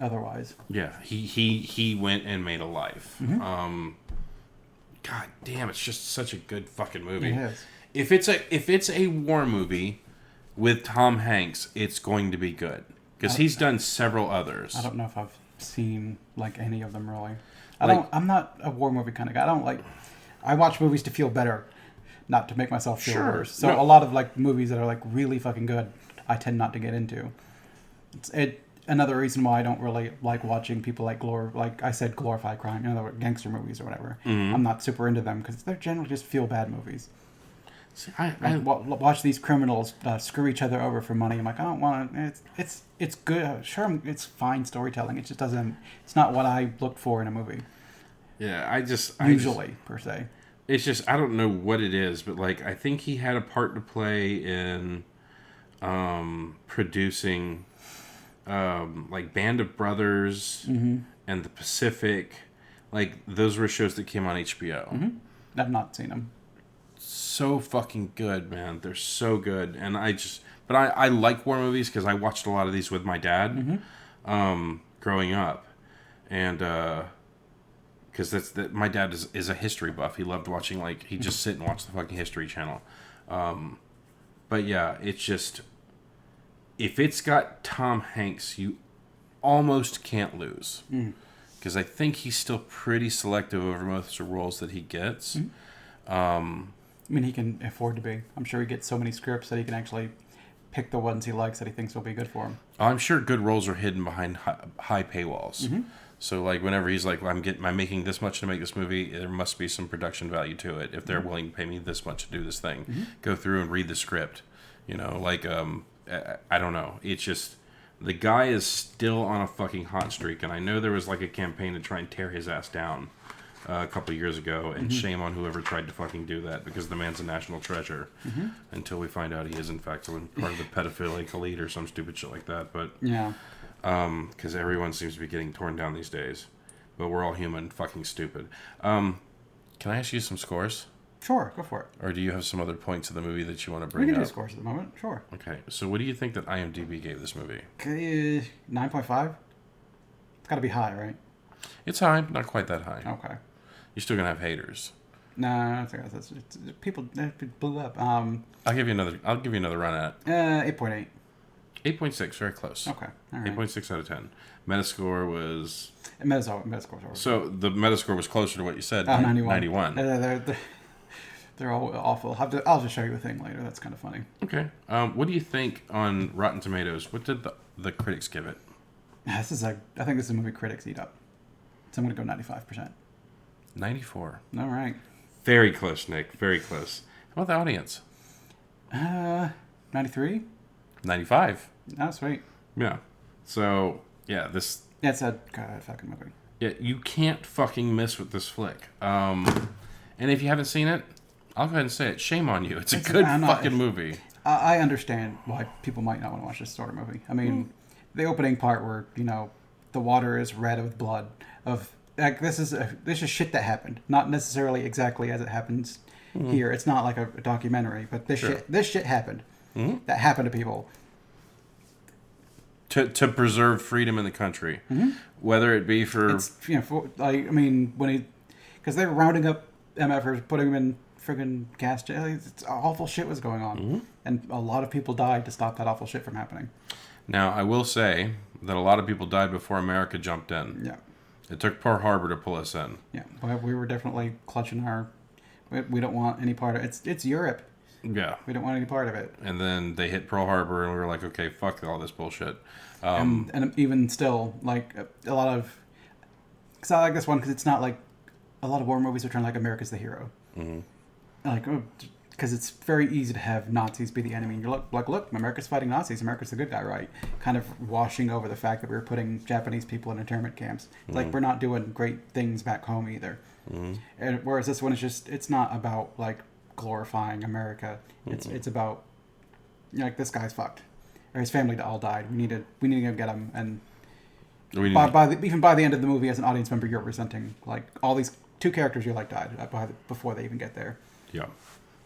otherwise. Yeah, he went and made a life. God damn, it's just such a good fucking movie. It is. If it's a war movie with Tom Hanks, it's going to be good because he's done several others. I don't know if I've seen like any of them really. Like- I'm not a war movie kind of guy. I watch movies to feel better, not to make myself feel Sure. worse. So No. a lot of like movies that are like really fucking good, I tend not to get into. Another reason why I don't really like watching people glorify crime, gangster movies or whatever. I'm not super into them because they're generally just feel bad movies. See, Watch these criminals screw each other over for money. I'm like, I don't want to. It's good. Sure, it's fine storytelling. It just doesn't. It's not what I look for in a movie. yeah, Usually, per se. it's just I don't know what it is, but like I think he had a part to play in producing like Band of Brothers and The Pacific. Like those were shows that came on HBO. I've not seen them. So fucking good, man. They're so good, and I like war movies because I watched a lot of these with my dad growing up, and because my dad is a history buff. He loved watching he'd just sit and watch the fucking History Channel. But yeah, it's just if it's got Tom Hanks, you almost can't lose because I think he's still pretty selective over most of the roles that he gets. I mean, he can afford to be. I'm sure he gets so many scripts that he can actually pick the ones he likes that he thinks will be good for him. I'm sure good roles are hidden behind high paywalls. So like whenever he's like, I'm making this much to make this movie, there must be some production value to it. If they're willing to pay me this much to do this thing, go through and read the script. I don't know. It's just the guy is still on a fucking hot streak, and I know there was like a campaign to try and tear his ass down a couple years ago, and shame on whoever tried to fucking do that because the man's a national treasure until we find out he is in fact part of the pedophilic elite or some stupid shit like that. But Yeah. because everyone seems to be getting torn down these days, but we're all human, fucking stupid. Can I ask you some scores, Sure, go for it. or do you have some other points of the movie that you want to We bring can up? do scores at the moment. Sure. Okay, so what do you think that IMDb gave this movie? 9.5? It's got to be high, right? It's high, not quite that high. Okay. You're still gonna have haters. No, people blew up. I'll give you another run at it. 8.8. 8.6, very close. Okay. All right. 8.6 out of 10. Metascore was Metascore's over. so the Metascore was closer to what you said. 91. 91. They're all awful. I'll just show you a thing later. That's kind of funny. Okay. What do you think on Rotten Tomatoes? What did the critics give it? I think this is a movie critics eat up. So I'm going to go 95%. 94. All right. Very close, Nick. Very close. How about the audience? 93? 95. Oh, sweet. Yeah. So, yeah, this... Yeah, it's a god fucking movie. Yeah, you can't fucking miss with this flick. And if you haven't seen it, I'll go ahead and say it. Shame on you. It's a good fucking movie. I understand why people might not want to watch this sort of movie. I mean, the opening part where, the water is red with blood. Of like this is shit that happened, not necessarily exactly as it happens here. It's not like a documentary, but this shit happened. That happened to people. To preserve freedom in the country, whether it be for It's because they were rounding up MFers, putting them in friggin' gas jail. It's awful shit was going on, and a lot of people died to stop that awful shit from happening. Now, I will say that a lot of people died before America jumped in. Yeah, It took Pearl Harbor to pull us in. yeah, but we were definitely clutching our. We don't want any part of it. It's Europe. Yeah. We don't want any part of it. And then they hit Pearl Harbor, and we were like, okay, fuck all this bullshit. And even still, like a lot of, because I like this one because it's not like a lot of war movies are trying like America's the hero, like because it's very easy to have Nazis be the enemy. And you're look, America's fighting Nazis. America's the good guy, right? Kind of washing over the fact that we were putting Japanese people in internment camps. It's like we're not doing great things back home either. And whereas this one is just, it's not about like glorifying America. It's about, like, this guy's fucked. Or his family all died. We need to go get him. And even by the end of the movie, as an audience member, you're resenting like all these two characters you like died before they even get there. Yeah.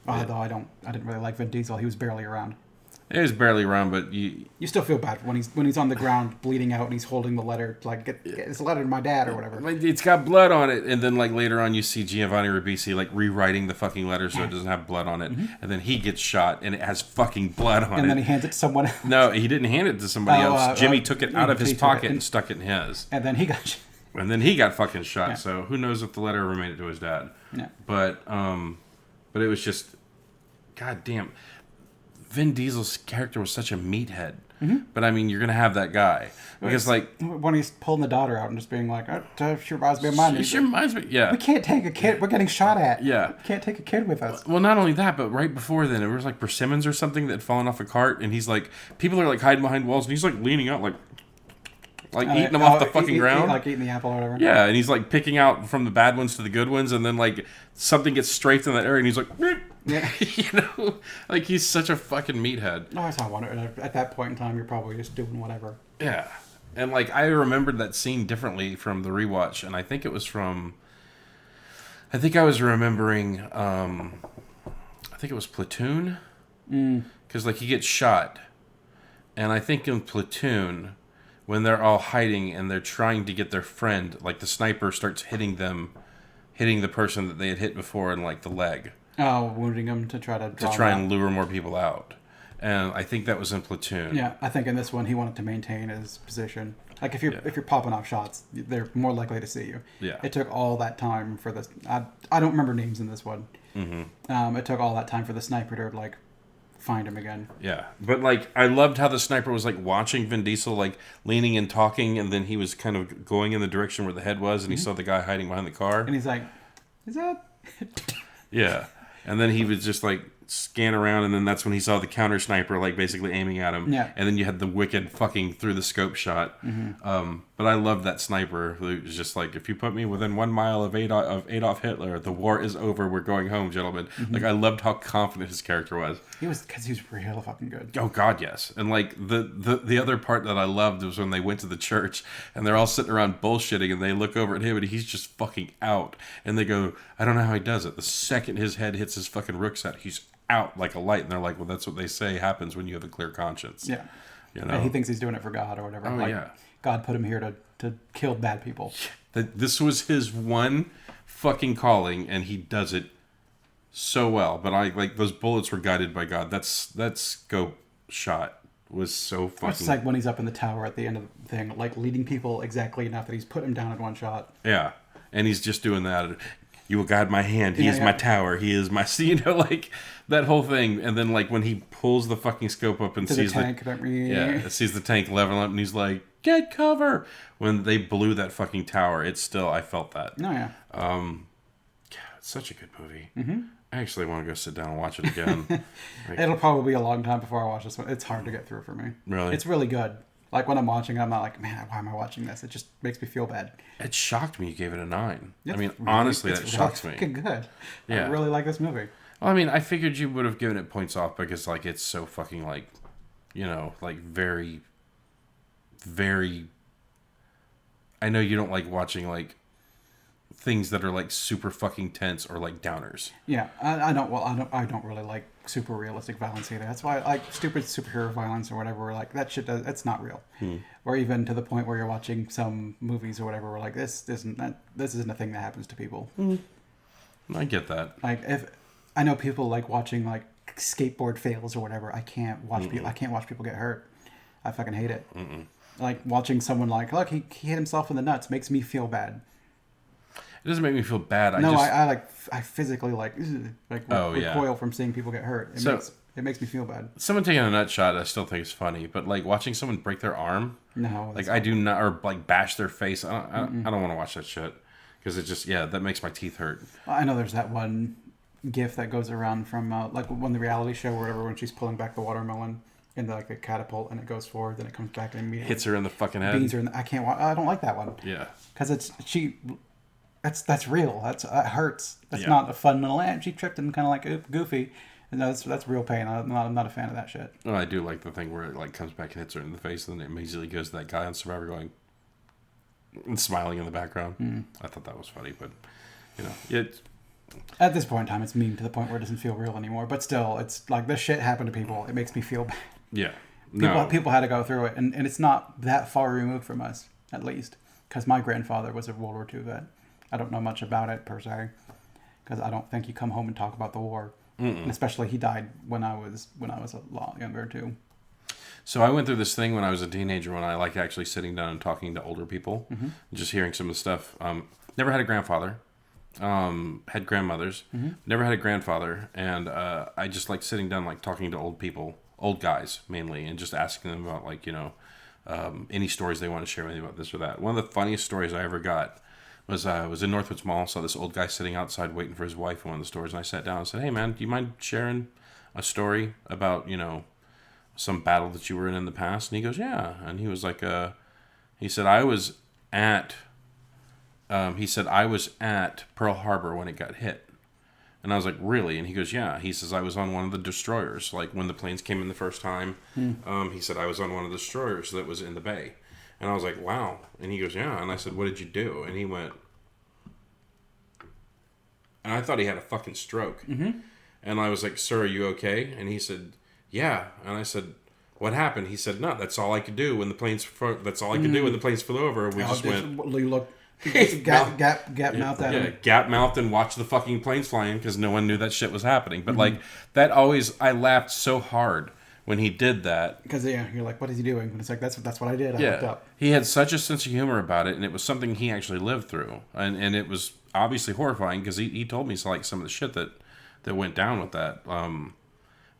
Although I didn't really like Vin Diesel. He was barely around. It was barely around, but you still feel bad when he's on the ground bleeding out and he's holding the letter to like get this letter to my dad or whatever. Like, it's got blood on it, and then like later on you see Giovanni Ribisi like rewriting the fucking letter so it doesn't have blood on it, and then he gets shot and it has fucking blood on it. And then he hands it to someone else. No, he didn't hand it to somebody else. Jimmy took it out of his pocket and stuck it in his. And then he got. And then he got fucking shot. Yeah. So who knows if the letter ever made it to his dad? Yeah. But it was just, goddamn. Vin Diesel's character was such a meathead. But I mean, you're gonna have that guy because like when he's pulling the daughter out and just being like, "She reminds me of mine." She reminds me. Yeah. We can't take a kid. We're getting shot at. Yeah. We can't take a kid with us. Well, not only that, but right before then, it was like persimmons or something that had fallen off a cart, and he's like, people are like hiding behind walls, and he's like leaning out, like eating them off the fucking ground, like eating the apple or whatever. Yeah, and he's like picking out from the bad ones to the good ones, and then like something gets strafed in that area, and he's like, yeah. Like he's such a fucking meathead. No, I saw one. At that point in time, you're probably just doing whatever. Yeah, and like I remembered that scene differently from the rewatch, and I think it was from. I think I was remembering. I think it was Platoon, because like he gets shot, and I think in Platoon, when they're all hiding and they're trying to get their friend, like the sniper starts hitting the person that they had hit before in like the leg. Oh, wounding them to try and lure more people out. And I think that was in Platoon. Yeah, I think in this one he wanted to maintain his position. Like if you're popping off shots, they're more likely to see you. Yeah. It took all that time for this. I don't remember names in this one. It took all that time for the sniper to like find him again. Yeah, but like I loved how the sniper was like watching Vin Diesel like leaning and talking, and then he was kind of going in the direction where the head was, and he saw the guy hiding behind the car, and he's like, "Is that?" Yeah, and then he was just like scan around, and then that's when he saw the counter sniper like basically aiming at him. Yeah, and then you had the wicked fucking through the scope shot. But I loved that sniper who was just like, if you put me within 1 mile of Adolf Hitler, the war is over. We're going home, gentlemen. Like I loved how confident his character was. Because he was real fucking good. Oh God, yes. And like the other part that I loved was when they went to the church and they're all sitting around bullshitting, and they look over at him and he's just fucking out. And they go, I don't know how he does it. The second his head hits his fucking rucksack, he's out like a light. And they're like, well, that's what they say happens when you have a clear conscience. Yeah. You know? And he thinks he's doing it for God or whatever. Oh, like, yeah. God put him here to kill bad people. This was his one fucking calling, and he does it so well. But I like those bullets were guided by God. That scope shot was so fucking. It's like when he's up in the tower at the end of the thing, like leading people exactly enough that he's put him down in one shot. Yeah, and he's just doing that. You will guide my hand. He is my tower. He is my. Like that whole thing. And then like when he pulls the fucking scope up and sees the tank, sees the tank leveling up, and he's like, "Get cover!" When they blew that fucking tower, I felt that. Oh yeah. God, it's such a good movie. I actually want to go sit down and watch it again. It'll probably be a long time before I watch this one. It's hard to get through for me. Really? It's really good. Like when I'm watching it, I'm not like, man, why am I watching this? It just makes me feel bad. It shocked me you gave it a 9. I mean, honestly, that shocks me. Good. Yeah. I really like this movie. Well, I mean, I figured you would have given it points off because, like, it's so fucking, like, you know, like, very, very I know you don't like watching like things that are like super fucking tense or like downers. Yeah, I don't. Well, I don't really like super realistic violence either. That's why I like stupid superhero violence or whatever. Where like that shit does. It's not real. Or even to the point where you're watching some movies or whatever. Where like this isn't a thing that happens to people. I get that. Like if I know people like watching like skateboard fails or whatever. I can't watch people. I can't watch people get hurt. I fucking hate it. Like watching someone like, look, he hit himself in the nuts makes me feel bad. It doesn't make me feel bad. I physically Oh, yeah. recoil from seeing people get hurt. It makes me feel bad. Someone taking a nut shot, I still think is funny, but like watching someone break their arm, No, like I do not, or like bash their face. I don't want to watch that shit because it just that makes my teeth hurt. I know there's that one gif that goes around from like when the reality show or whatever, when she's pulling back the watermelon in like a catapult and it goes forward, then it comes back and immediately Hits her in the fucking head. beans her. I can't. I don't like that one. Yeah, because that's real. That hurts. That's Yeah. not a fun little. She tripped and kind of like goofy. And that's real pain. I'm not a fan of that shit. well, I do like the thing where it like comes back and hits her in the face, and then it immediately goes to that guy on Survivor going and smiling in the background. I thought that was funny, but it. At this point in time, it's mean to the point where it doesn't feel real anymore. But still, it's like this shit happened to people. It makes me feel bad. Yeah, no. People had to go through it, and it's not that far removed from us, at least, because my grandfather was a World War II vet. I don't know much about it per se, because I don't think you come home and talk about the war. And especially he died when I was a lot younger too. So I went through this thing when I was a teenager when I liked actually sitting down and talking to older people, just hearing some of the stuff. Never had a grandfather. Had grandmothers. Never had a grandfather, and I just like sitting down, like talking to old people, old guys mainly, and just asking them about like any stories they want to share with me about this or that. One of the funniest stories I ever got was I was in Northwoods Mall, saw this old guy sitting outside waiting for his wife in one of the stores, and I sat down and said, "Hey man, do you mind sharing a story about some battle that you were in the past?" And he goes, "Yeah," and he was like, he said, I was at Pearl Harbor when it got hit. And I was like, really? And he goes, yeah. He says, I was on one of the destroyers. Like when the planes came in the first time, he said, I was on one of the destroyers that was in the bay. And I was like, wow. And he goes, yeah. And I said, what did you do? And he went, and I thought he had a fucking stroke. And I was like, sir, are you okay? And he said, yeah. And I said, what happened? He said, no, that's all I could do when the planes, that's all I could do when the planes flew over. We just went. You look gap mouth at him. Gap mouthed and watched the fucking planes flying because no one knew that shit was happening. But like that always, I laughed so hard when he did that. Because you're like, what is he doing? And it's like that's what I did. I looked up. He had such a sense of humor about it, and it was something he actually lived through, and it was obviously horrifying because he told me like some of the shit that went down with that.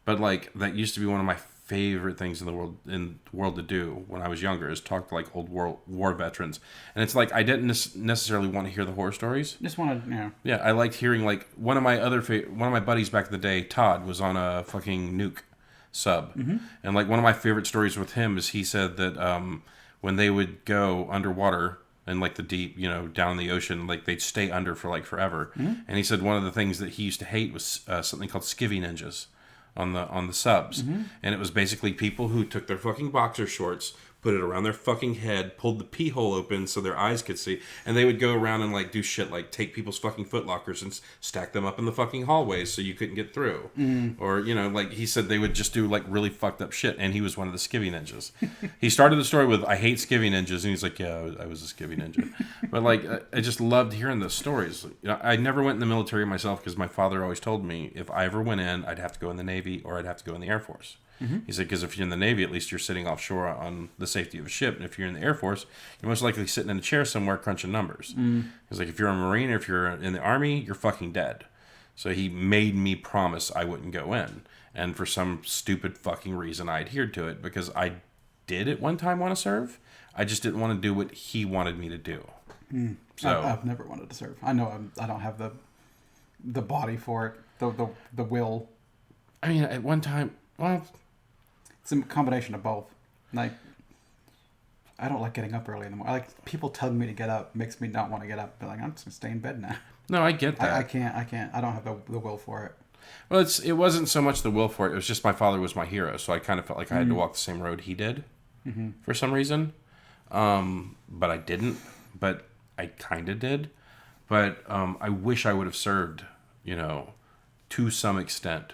But like that used to be one of my favorite things in the world to do when I was younger is talk to like old war veterans, and it's like I didn't necessarily want to hear the horror stories. Just wanted, Yeah, I liked hearing like one of my buddies back in the day, Todd, was on a fucking nuke sub, and like one of my favorite stories with him is he said that when they would go underwater in like the deep, down in the ocean, like they'd stay under for like forever, and he said one of the things that he used to hate was something called skivvy ninjas on the subs, and it was basically people who took their fucking boxer shorts, put it around their fucking head, pulled the pee hole open so their eyes could see, and they would go around and like do shit like take people's fucking foot lockers and stack them up in the fucking hallways so you couldn't get through, or like he said they would just do like really fucked up shit, and he was one of the skivvy ninjas. He started the story with I hate skivvy ninjas, and he's like, yeah, I was a skivvy ninja. But like I just loved hearing those stories. I never went in the military myself because my father always told me if I ever went in, I'd have to go in the Navy or I'd have to go in the Air Force. He said, because if you're in the Navy, at least you're sitting offshore on the safety of a ship. And if you're in the Air Force, you're most likely sitting in a chair somewhere crunching numbers. He's like, if you're a Marine or if you're in the Army, you're fucking dead. So he made me promise I wouldn't go in. And for some stupid fucking reason, I adhered to it because I did at one time want to serve. I just didn't want to do what he wanted me to do. So I've never wanted to serve. I know I don't have the body for it, the will. I mean, at one time, well, it's a combination of both. Like, I don't like getting up early in the morning. Like, people telling me to get up makes me not want to get up. But like, I'm just gonna stay in bed now. No, I get that. I can't. I don't have the will for it. Well, it wasn't so much the will for it. It was just my father was my hero, so I kind of felt like I had to walk the same road he did for some reason. But I didn't. but I kind of did. But I wish I would have served, to some extent,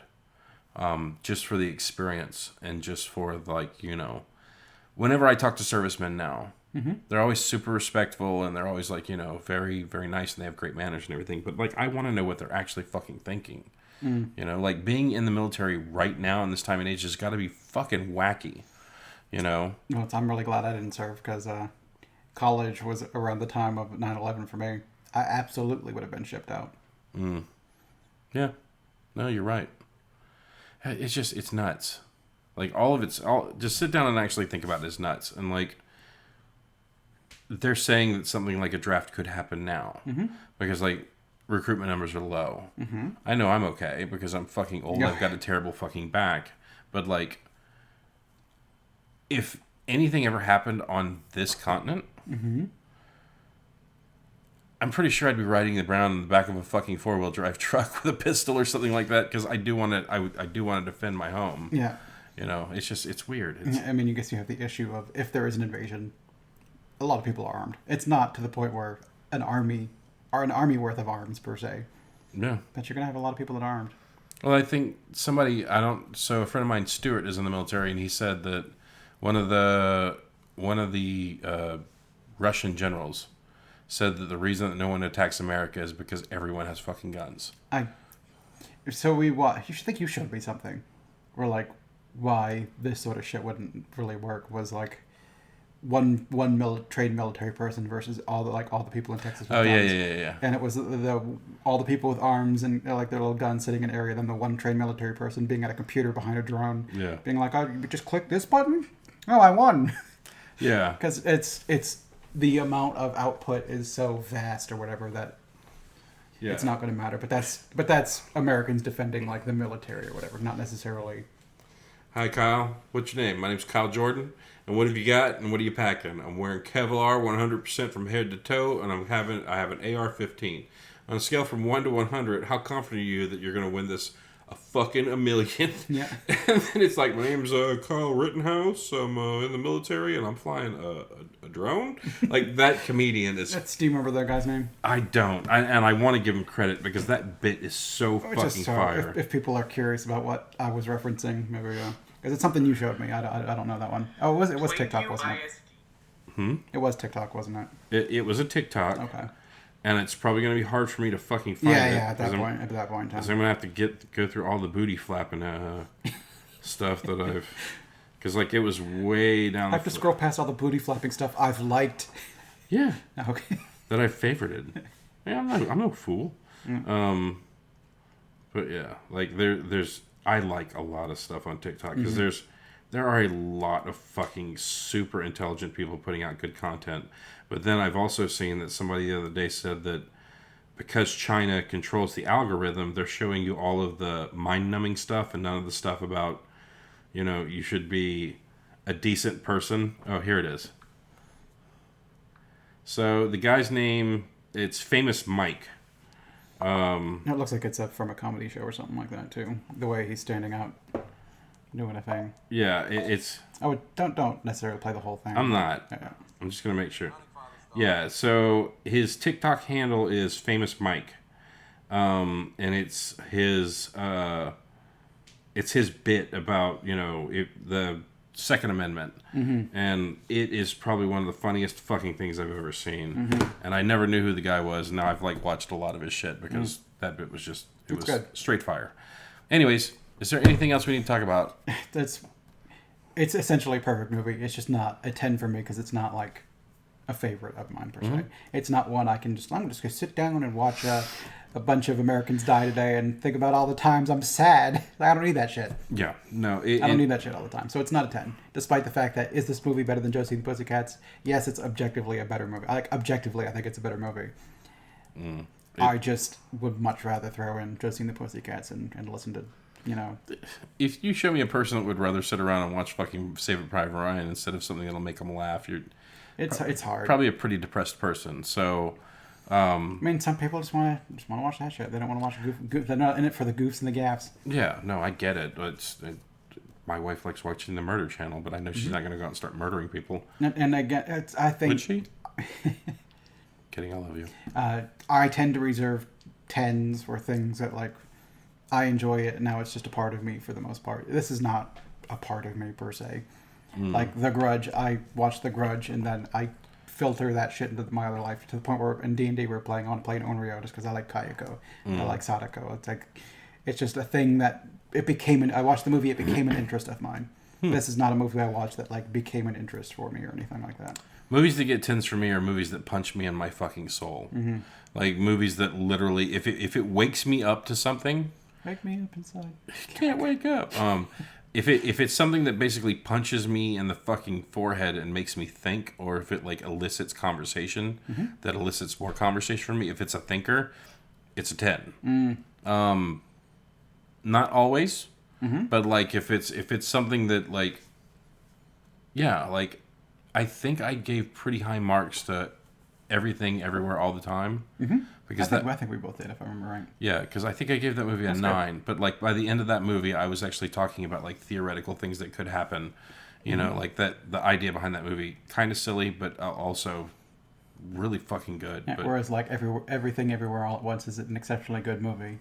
just for the experience and just for, like, whenever I talk to servicemen now, they're always super respectful and they're always, like, very, very nice and they have great manners and everything. But, like, I want to know what they're actually fucking thinking. Like, being in the military right now in this time and age has got to be fucking wacky, Well, I'm really glad I didn't serve because college was around the time of 9/11 for me. I absolutely would have been shipped out. Yeah. No, you're right. It's nuts. Like, just sit down and actually think about it as nuts. And, like, they're saying that something like a draft could happen now. Because, like, recruitment numbers are low. I know I'm okay because I'm fucking old. I've got a terrible fucking back. But, like, if anything ever happened on this continent, I'm pretty sure I'd be riding around in the back of a fucking 4-wheel drive truck with a pistol or something like that because I do want to defend my home. Yeah. It's weird. I mean, I guess you have the issue of if there is an invasion, a lot of people are armed. It's not to the point where an army worth of arms per se. Yeah. But you're gonna have a lot of people that are armed. Well, I think so a friend of mine, Stuart, is in the military, and he said that one of the Russian generals said that the reason that no one attacks America is because everyone has fucking guns. You think you showed me something, where like why this sort of shit wouldn't really work was like one trained military person versus all the people in Texas with guns. Yeah. And it was all the people with arms and like their little guns sitting in an area, then the one trained military person being at a computer behind a drone, being like, "Oh, you just click this button? Oh, I won." Yeah. Because it's the amount of output is so vast or whatever that it's not going to matter. But that's Americans defending like the military or whatever, not necessarily. Hi, Kyle. What's your name? My name's Kyle Jordan. And what have you got? And what are you packing? I'm wearing Kevlar 100% from head to toe, and I have an AR-15. On a scale from 1 to 100, how confident are you that you're going to win this a million? Yeah. And then it's like, my name's Kyle Rittenhouse. I'm in the military, and I'm flying a drone. Like, that comedian is... Do you remember that guy's name? I don't. And I want to give him credit because that bit is so fucking fire. If people are curious about what I was referencing, maybe... Because it's something you showed me. I don't know that one. Oh, it was TikTok, wasn't it? It was TikTok, wasn't it? It was a TikTok. Okay. And it's probably going to be hard for me to fucking find it. Yeah, at that point in time. Because I'm going to have to go through all the booty flapping stuff that I've... Because, like, it was way down I have to scroll past all the booty flapping stuff I've liked. Yeah. Okay. That I've favorited. Yeah, I'm no fool. But, yeah. Like, there's... I like a lot of stuff on TikTok because there are a lot of fucking super intelligent people putting out good content. But then I've also seen that somebody the other day said that because China controls the algorithm, they're showing you all of the mind-numbing stuff and none of the stuff about, you should be a decent person. Oh, here it is. So the guy's name, it's Famous Mike. It looks like it's from a comedy show or something like that too. The way he's standing out, doing a thing. Yeah, it's. Don't necessarily play the whole thing. I'm not. Yeah. I'm just gonna make sure. Yeah. So his TikTok handle is Famous Mike, and it's his bit about the Second Amendment, and it is probably one of the funniest fucking things I've ever seen. And I never knew who the guy was. Now I've watched a lot of his shit because that bit was just was good. Straight fire. Anyways, is there anything else we need to talk about? It's essentially a perfect movie. It's just not a 10 for me because it's not like a favorite of mine per se. It's not one I'm just gonna sit down and watch a bunch of Americans die today and think about all the times I'm sad. I don't need that shit. Yeah, no. I don't need that shit all the time. So it's not a 10. Despite the fact that, is this movie better than Josie and the Pussycats? Yes, it's objectively a better movie. Objectively, I think it's a better movie. I just would much rather throw in Josie and the Pussycats and listen to, If you show me a person that would rather sit around and watch fucking Saving Private Ryan instead of something that'll make them laugh, it's hard. Probably a pretty depressed person. So... I mean, some people just want to watch that shit. They don't want to watch goof. They're not in it for the goofs and the gaffs. Yeah, no, I get it. My wife likes watching the Murder Channel, but I know she's not going to go out and start murdering people. And again, I think... Would she? Kidding, I love you. I tend to reserve 10s for things that like I enjoy it, and now it's just a part of me for the most part. This is not a part of me per se. Like The Grudge, I watch The Grudge, and then I filter that shit into my other life to the point where in D&D we're playing Onryo just because I like Kayako, I like Sadako. It's like it's just a thing that it became. I watched the movie; it became an interest of mine. This is not a movie I watched that like became an interest for me or anything like that. Movies that get 10s for me are movies that punch me in my fucking soul. Like movies that literally, if it wakes me up to something, Wake me up inside. Can't wake up. If it's something that basically punches me in the fucking forehead and makes me think, or if it like elicits conversation that elicits more conversation from me, if it's a thinker, it's a 10. Not always, but like if it's something that like, yeah, like I think I gave pretty high marks to Everything Everywhere All the Time. Because I think we both did, if I remember right. Yeah, because I think I gave that movie a 9. Good. But like by the end of that movie, I was actually talking about like theoretical things that could happen. You know, like that the idea behind that movie, kind of silly, but also really fucking good. Yeah, but, whereas like Everything Everywhere All at Once is an exceptionally good movie.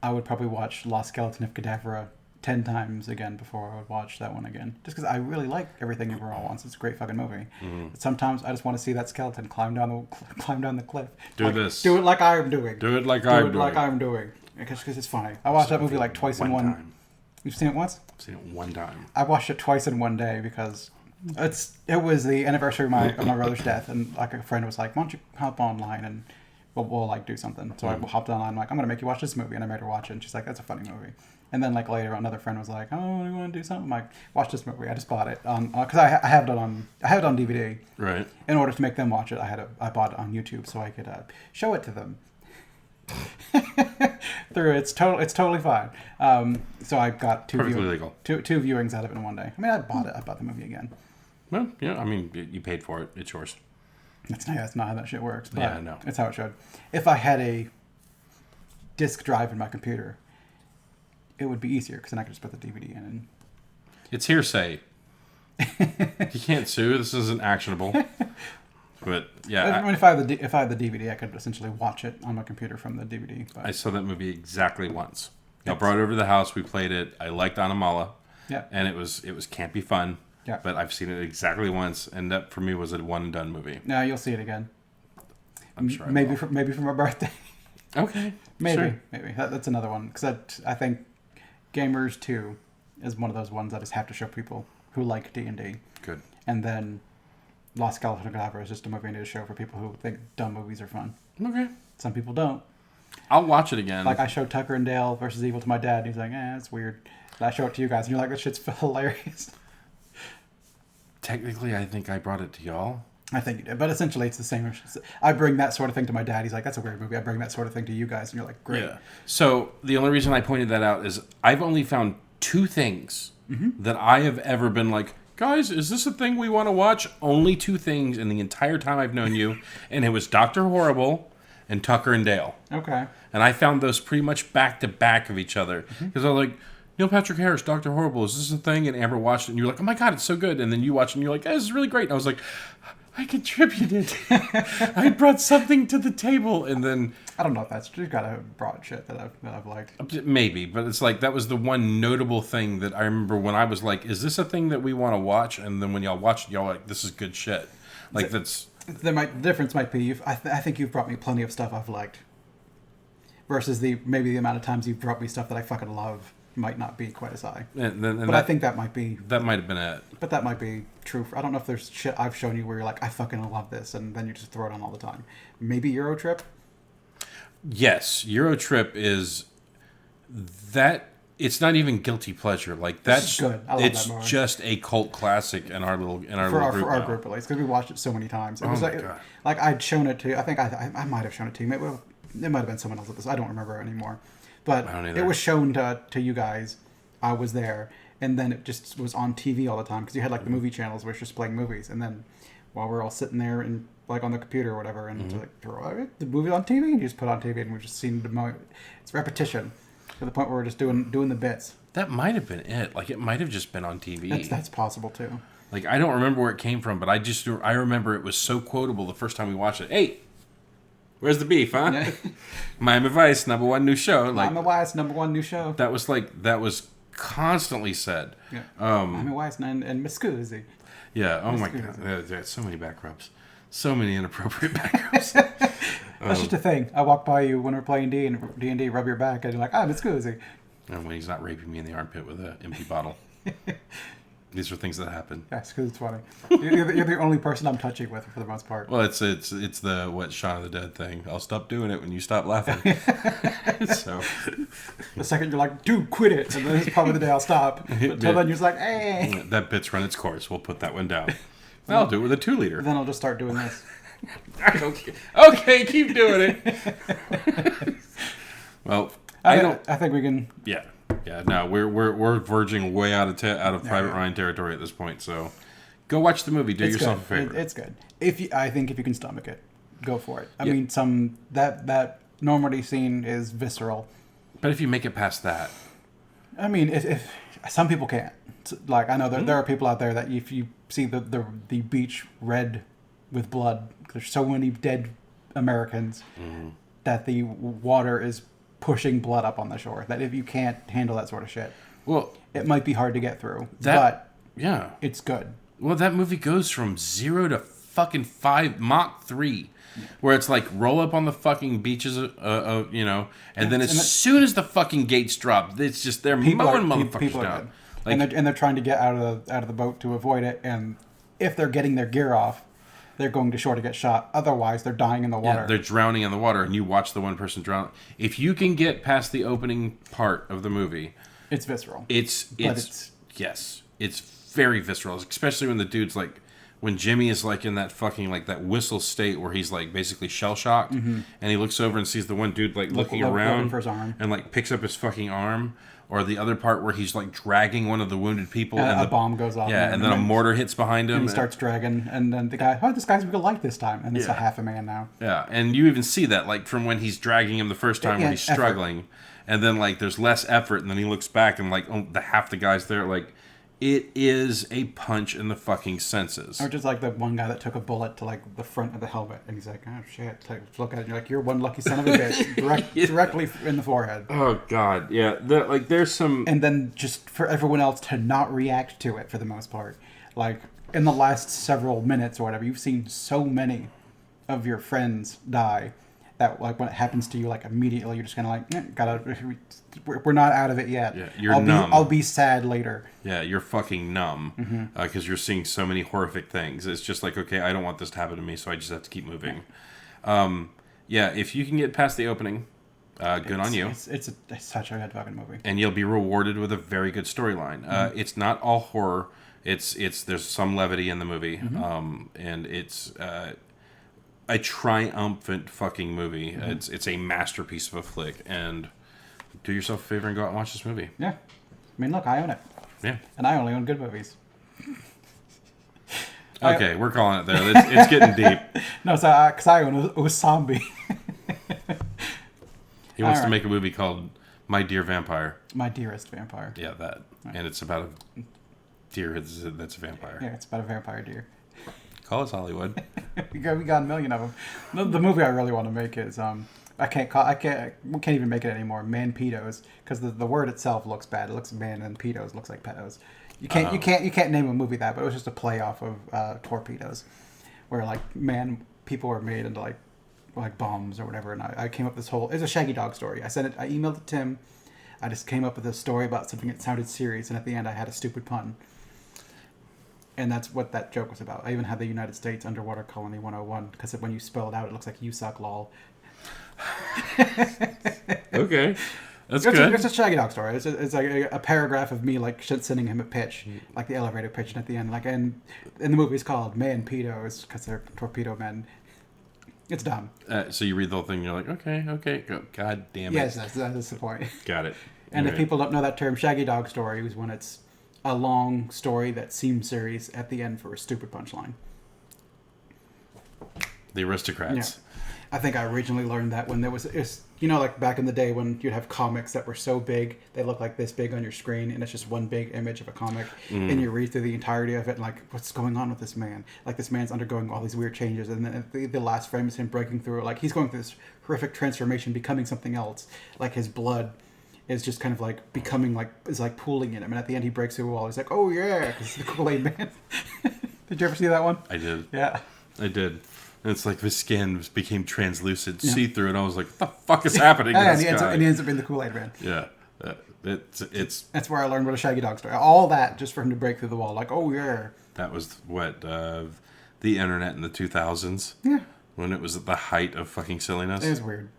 I would probably watch Lost Skeleton of Cadavra 10 times again before I would watch that one again. Just because I really like Everything Everywhere All at Once. It's a great fucking movie. But sometimes I just want to see that skeleton climb down the cliff. Do this. Do it like I am doing. Do it like I'm doing. Like I'm doing. Because it's funny. I watched that movie like twice in one. Time. You've seen it once? I've seen it one time. I watched it twice in one day because it was the anniversary of my brother's death, and like a friend was like, "Why don't you hop online and we'll like do something?" So I hopped online. I'm like, "I'm gonna make you watch this movie," and I made her watch it. And she's like, "That's a funny movie." And then like later, another friend was like, "Oh, you want to do something?" I'm like, "Watch this movie." I just bought it on because I have it on DVD. Right. In order to make them watch it, I bought it on YouTube so I could show it to them. It's totally fine. So I got two viewings out of it in one day. I mean, I bought the movie again. Well, yeah, I mean, you paid for it. It's yours. That's not how that shit works. But yeah, I know. It's how it should. If I had a disk drive in my computer, it would be easier because then I could just put the DVD in. And... It's hearsay. You can't sue. This isn't actionable. But yeah, I mean, if I had the DVD, I could essentially watch it on my computer from the DVD. But... I saw that movie exactly once. I brought it over to the house. We played it. I liked Anamala. Yeah. And it was campy fun. Yeah. But I've seen it exactly once, and that for me was a one and done movie. No, you'll see it again. I'm sure. Maybe for my birthday. Okay. Maybe. Sure. Maybe that's another one because I think Gamers 2 is one of those ones I just have to show people who like D&D. Good. And then Lost Skeleton of Cadavra is just a movie I need to show for people who think dumb movies are fun. Okay. Some people don't. I'll watch it again. Like I showed Tucker and Dale versus Evil to my dad, and he's like, "It's weird." And I show it to you guys, and you're like, "This shit's hilarious." Technically, I think I brought it to y'all. I think you did, but essentially it's the same. I bring that sort of thing to my dad. He's like, "That's a weird movie." I bring that sort of thing to you guys, and you're like, "Great." Yeah. So the only reason I pointed that out is I've only found 2 things that I have ever been like, guys, is this a thing we want to watch? Only 2 things in the entire time I've known you, and it was Dr. Horrible and Tucker and Dale. Okay. And I found those pretty much back to back of each other because I was like, Neil Patrick Harris, Dr. Horrible, is this a thing? And Amber watched it, and you're like, oh my god, it's so good. And then you watch it, and you're like, this is really great. And I was like, I contributed. I brought something to the table, and then I don't know if that's just got a broad shit that I've liked. Maybe, but it's like that was the one notable thing that I remember when I was like, is this a thing that we want to watch? And then when y'all watched it, y'all were like, this is good shit. Like that's the difference might be I think you've brought me plenty of stuff I've liked versus maybe the amount of times you've brought me stuff that I fucking love might not be quite as high. But I think that might have been it. But that might be true. I don't know if there's shit I've shown you where you're like, I fucking love this, and then you just throw it on all the time. Maybe Eurotrip? Yes, Eurotrip is that. It's not even guilty pleasure. Like that's good. I love it's that movie. Just a cult classic in our little group. For our group at least, because we watched it so many times. It was like I'd shown it to you. I think I might have shown it to you. It might have been someone else at this. I don't remember anymore. But it was shown to you guys. I was there, and then it just was on TV all the time because you had like the movie channels where it's just playing movies, and then while we're all sitting there and like on the computer or whatever, and it's like the movie on TV, and you just put it on TV, and we've just seen it's repetition to the point where we're just doing the bits. That might have been it. Like it might have just been on TV. That's possible too. Like I don't remember where it came from, but I remember it was so quotable the first time we watched it. Hey, Where's the beef, huh? Yeah. Miami Vice, #1 new show. Like Miami Vice, #1 new show. that was constantly said. Yeah. Miami Vice and Miss Scusi. Yeah. Oh my Scusi. god. There's so many back rubs. So many inappropriate back rubs. That's just a thing. I walk by you when we're playing D&D, rub your back, and you're like, Miss Scusi. And when he's not raping me in the armpit with an empty bottle. These are things that happen. Yes, because it's funny. You're the only person I'm touching with for the most part. Well, it's the what Shaun of the Dead thing. I'll stop doing it when you stop laughing. So The second you're like, dude, quit it, and then it's probably the day I'll stop. But until then, you're just like, hey. that bit's run its course. We'll put that one down. I'll do it with a 2-liter. Then I'll just start doing this. Okay, keep doing it. Well, I think we can. Yeah. No, we're verging way out of Private Ryan territory at this point. So, go watch the movie. Do yourself a favor. It's good. I think if you can stomach it, go for it. I mean, that Normandy scene is visceral. But if you make it past that, I mean, if some people can't. Like, I know there are people out there that if you see the beach red with blood, there's so many dead Americans that the water is pushing blood up on the shore. That if you can't handle that sort of shit, well, it might be hard to get through. But it's good. Well, that movie goes from 0 to fucking 5 Mach 3. Where it's like roll up on the fucking beaches, and then as soon as the fucking gates drop, it's just they're mowing motherfuckers down. Like, and they're trying to get out of the boat to avoid it. And if they're getting their gear off, they're going to shore to get shot. Otherwise, they're dying in the water. Yeah, they're drowning in the water, and you watch the one person drown. If you can get past the opening part of the movie, it's visceral. It's very visceral, especially when the dude's like. When Jimmy is like in that fucking like that whistle state where he's like basically shell shocked, and he looks over and sees the one dude like looking around for his arm. and like picks up his fucking arm, or the other part where he's like dragging one of the wounded people and a bomb goes off. Yeah, and then a mortar hits behind him. And he starts dragging, and then the guy, this guy's real light this time, and it's a half a man now. Yeah, and you even see that like from when he's dragging him the first time when he's struggling, and then like there's less effort, and then he looks back and like the half the guys there like. It is a punch in the fucking senses. Or just like the one guy that took a bullet to like the front of the helmet, and he's like, "Oh shit!" Look at it, and you're like, "You're one lucky son of a bitch," directly in the forehead. Oh god, yeah. There's some, and then just for everyone else to not react to it for the most part. Like in the last several minutes or whatever, you've seen so many of your friends die that like when it happens to you, like immediately you're just kind of like, we're not out of it yet. Yeah, you're numb. I'll be sad later. Yeah, you're fucking numb because you're seeing so many horrific things. It's just like, okay, I don't want this to happen to me, so I just have to keep moving. If you can get past the opening, good on you. It's such a good fucking movie, and you'll be rewarded with a very good storyline. It's not all horror. It's there's some levity in the movie, and it's a triumphant fucking movie. It's a masterpiece of a flick, and do yourself a favor and go out and watch this movie. Yeah. I mean, look, I own it. Yeah. And I only own good movies. Okay, we're calling it there. It's getting deep. No, because I own Usambi. He wants to make a movie called My Dear Vampire. My Dearest Vampire. Yeah, that. Right. And it's about a deer that's a vampire. Yeah, it's about a vampire deer. Call us Hollywood. we got a million of them. The movie I really want to make is we can't even make it anymore. Man pedos, because the word itself looks bad. It looks man, and pedos looks like pedos. You can't name a movie that, but it was just a play off of torpedoes, where like people were made into like bombs or whatever. And I came up with this whole. It's a Shaggy Dog story. I emailed it to Tim. I just came up with a story about something that sounded serious, and at the end I had a stupid pun. And that's what that joke was about. I even had the United States Underwater Colony 101, because when you spell it out, it looks like you suck lol. Okay. That's good. It's a Shaggy Dog story. It's like a paragraph of me like sending him a pitch, like the elevator pitch, and at the end, like, and the movie's called Man Pedos because they're torpedo men. It's dumb. So you read the whole thing, and you're like, okay, god damn it. Yes, that's the point. Got it. And if people don't know that term, Shaggy Dog story was when it's a long story that seems serious at the end for a stupid punchline. The Aristocrats. Yeah. I think I originally learned that when there was, like back in the day when you'd have comics that were so big, they look like this big on your screen, and it's just one big image of a comic, and you read through the entirety of it, and like, what's going on with this man? Like, this man's undergoing all these weird changes, and then at the last frame is him breaking through, like, he's going through this horrific transformation, becoming something else. Like, his blood is just kind of like becoming like, is like pooling in him, and at the end he breaks through a wall. He's like, oh yeah, because the Kool-Aid Man. Did you ever see that one? I did. Yeah. I did. And it's like his skin became translucent, see-through, and I was like, what the fuck is happening to this guy? And he ends up being the Kool-Aid Man. Yeah. It's That's where I learned what a Shaggy Dog story. All that just for him to break through the wall. Like, oh yeah. That was what, the internet in the 2000s? Yeah. When it was at the height of fucking silliness? It was weird.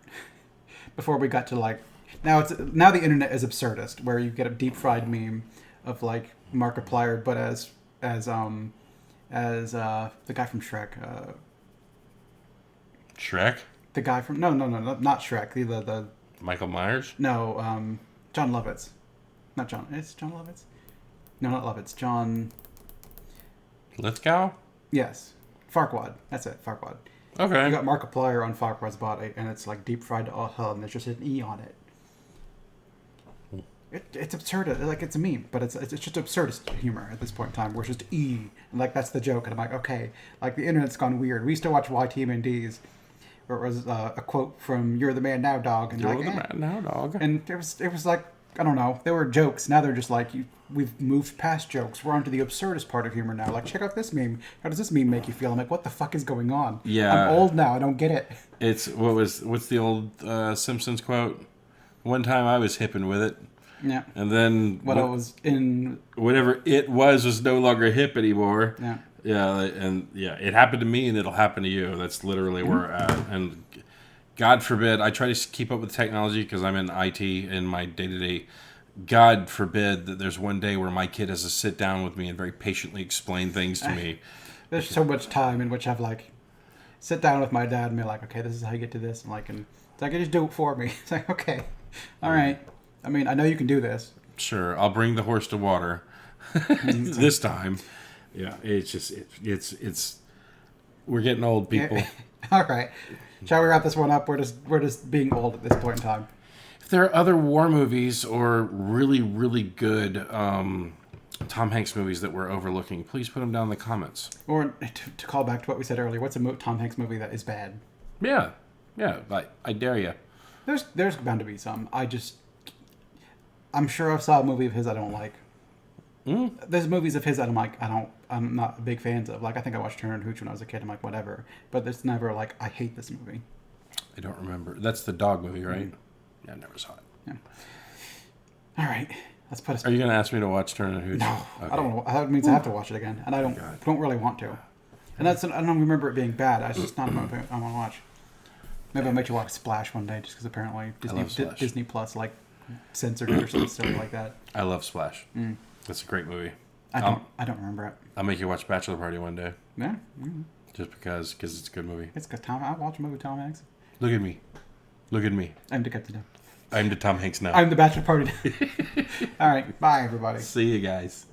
Before we got to like... Now the internet is absurdist, where you get a deep-fried meme of like Markiplier, but as the guy from Shrek. Shrek? The guy from... No, not Shrek. The Michael Myers? No, John Lovitz. Not John. It's John Lovitz? No, not Lovitz. John... Lithgow? Yes. Farquaad. That's it. Farquaad. Okay. You got Markiplier on Farquaad's body, and it's like deep fried to all hell, and there's just an E on it. It's absurd. Like, it's a meme, but it's just absurdist humor at this point in time, where it's just E, and like that's the joke. And I'm like, okay, like the internet's gone weird. We used to watch YTMNDs, where it was a quote from "You're the man now, dog," and You're like, the man now, dog. And it was like, I don't know. They were jokes. Now they're just like, we've moved past jokes. We're onto the absurdist part of humor now. Like, check out this meme. How does this meme make you feel? I'm like, what the fuck is going on? Yeah. I'm old now. I don't get it. It's what's the old Simpsons quote? One time I was hipping with it. Yeah. And then whatever it was no longer hip anymore. Yeah. Yeah, it happened to me and it'll happen to you. That's literally where we're at. And God forbid, I try to keep up with technology because I'm in IT in my day-to-day. God forbid that there's one day where my kid has to sit down with me and very patiently explain things to me. There's so much time in which I've like sit down with my dad and be like, okay, this is how you get to this, and like, and it's like, just do it for me. It's like, okay, all right. I mean, I know you can do this. Sure, I'll bring the horse to water this time. Yeah, it's just it's we're getting old, people. All right, shall we wrap this one up? We're just being old at this point in time. If there are other war movies or really, really good Tom Hanks movies that we're overlooking, please put them down in the comments. Or to call back to what we said earlier, what's a Tom Hanks movie that is bad? Yeah, I dare you. There's bound to be some. I'm sure I saw a movie of his I don't like. There's movies of his that I'm not big fans of. Like, I think I watched Turner and Hooch when I was a kid. I'm like, whatever. But there's never like, I hate this movie. I don't remember. That's the dog movie, right? Yeah, I never saw it. Yeah. All right. Let's put Are you going to ask me to watch Turner and Hooch? No, okay. I don't know. That means I have to watch it again, and I don't really want to. And I don't remember it being bad. It's just not a movie I want to watch. Maybe I'll make you watch Splash one day, just because apparently Disney Plus like censored it or something silly like that. I love Splash. That's a great movie. I don't remember it. I'll make you watch Bachelor Party one day. Yeah. Just because it's a good movie. It's because I watch a movie with Tom Hanks. Look at me. I'm the Captain. I'm the Tom Hanks now. I'm the Bachelor Party. All right. Bye, everybody. See you guys.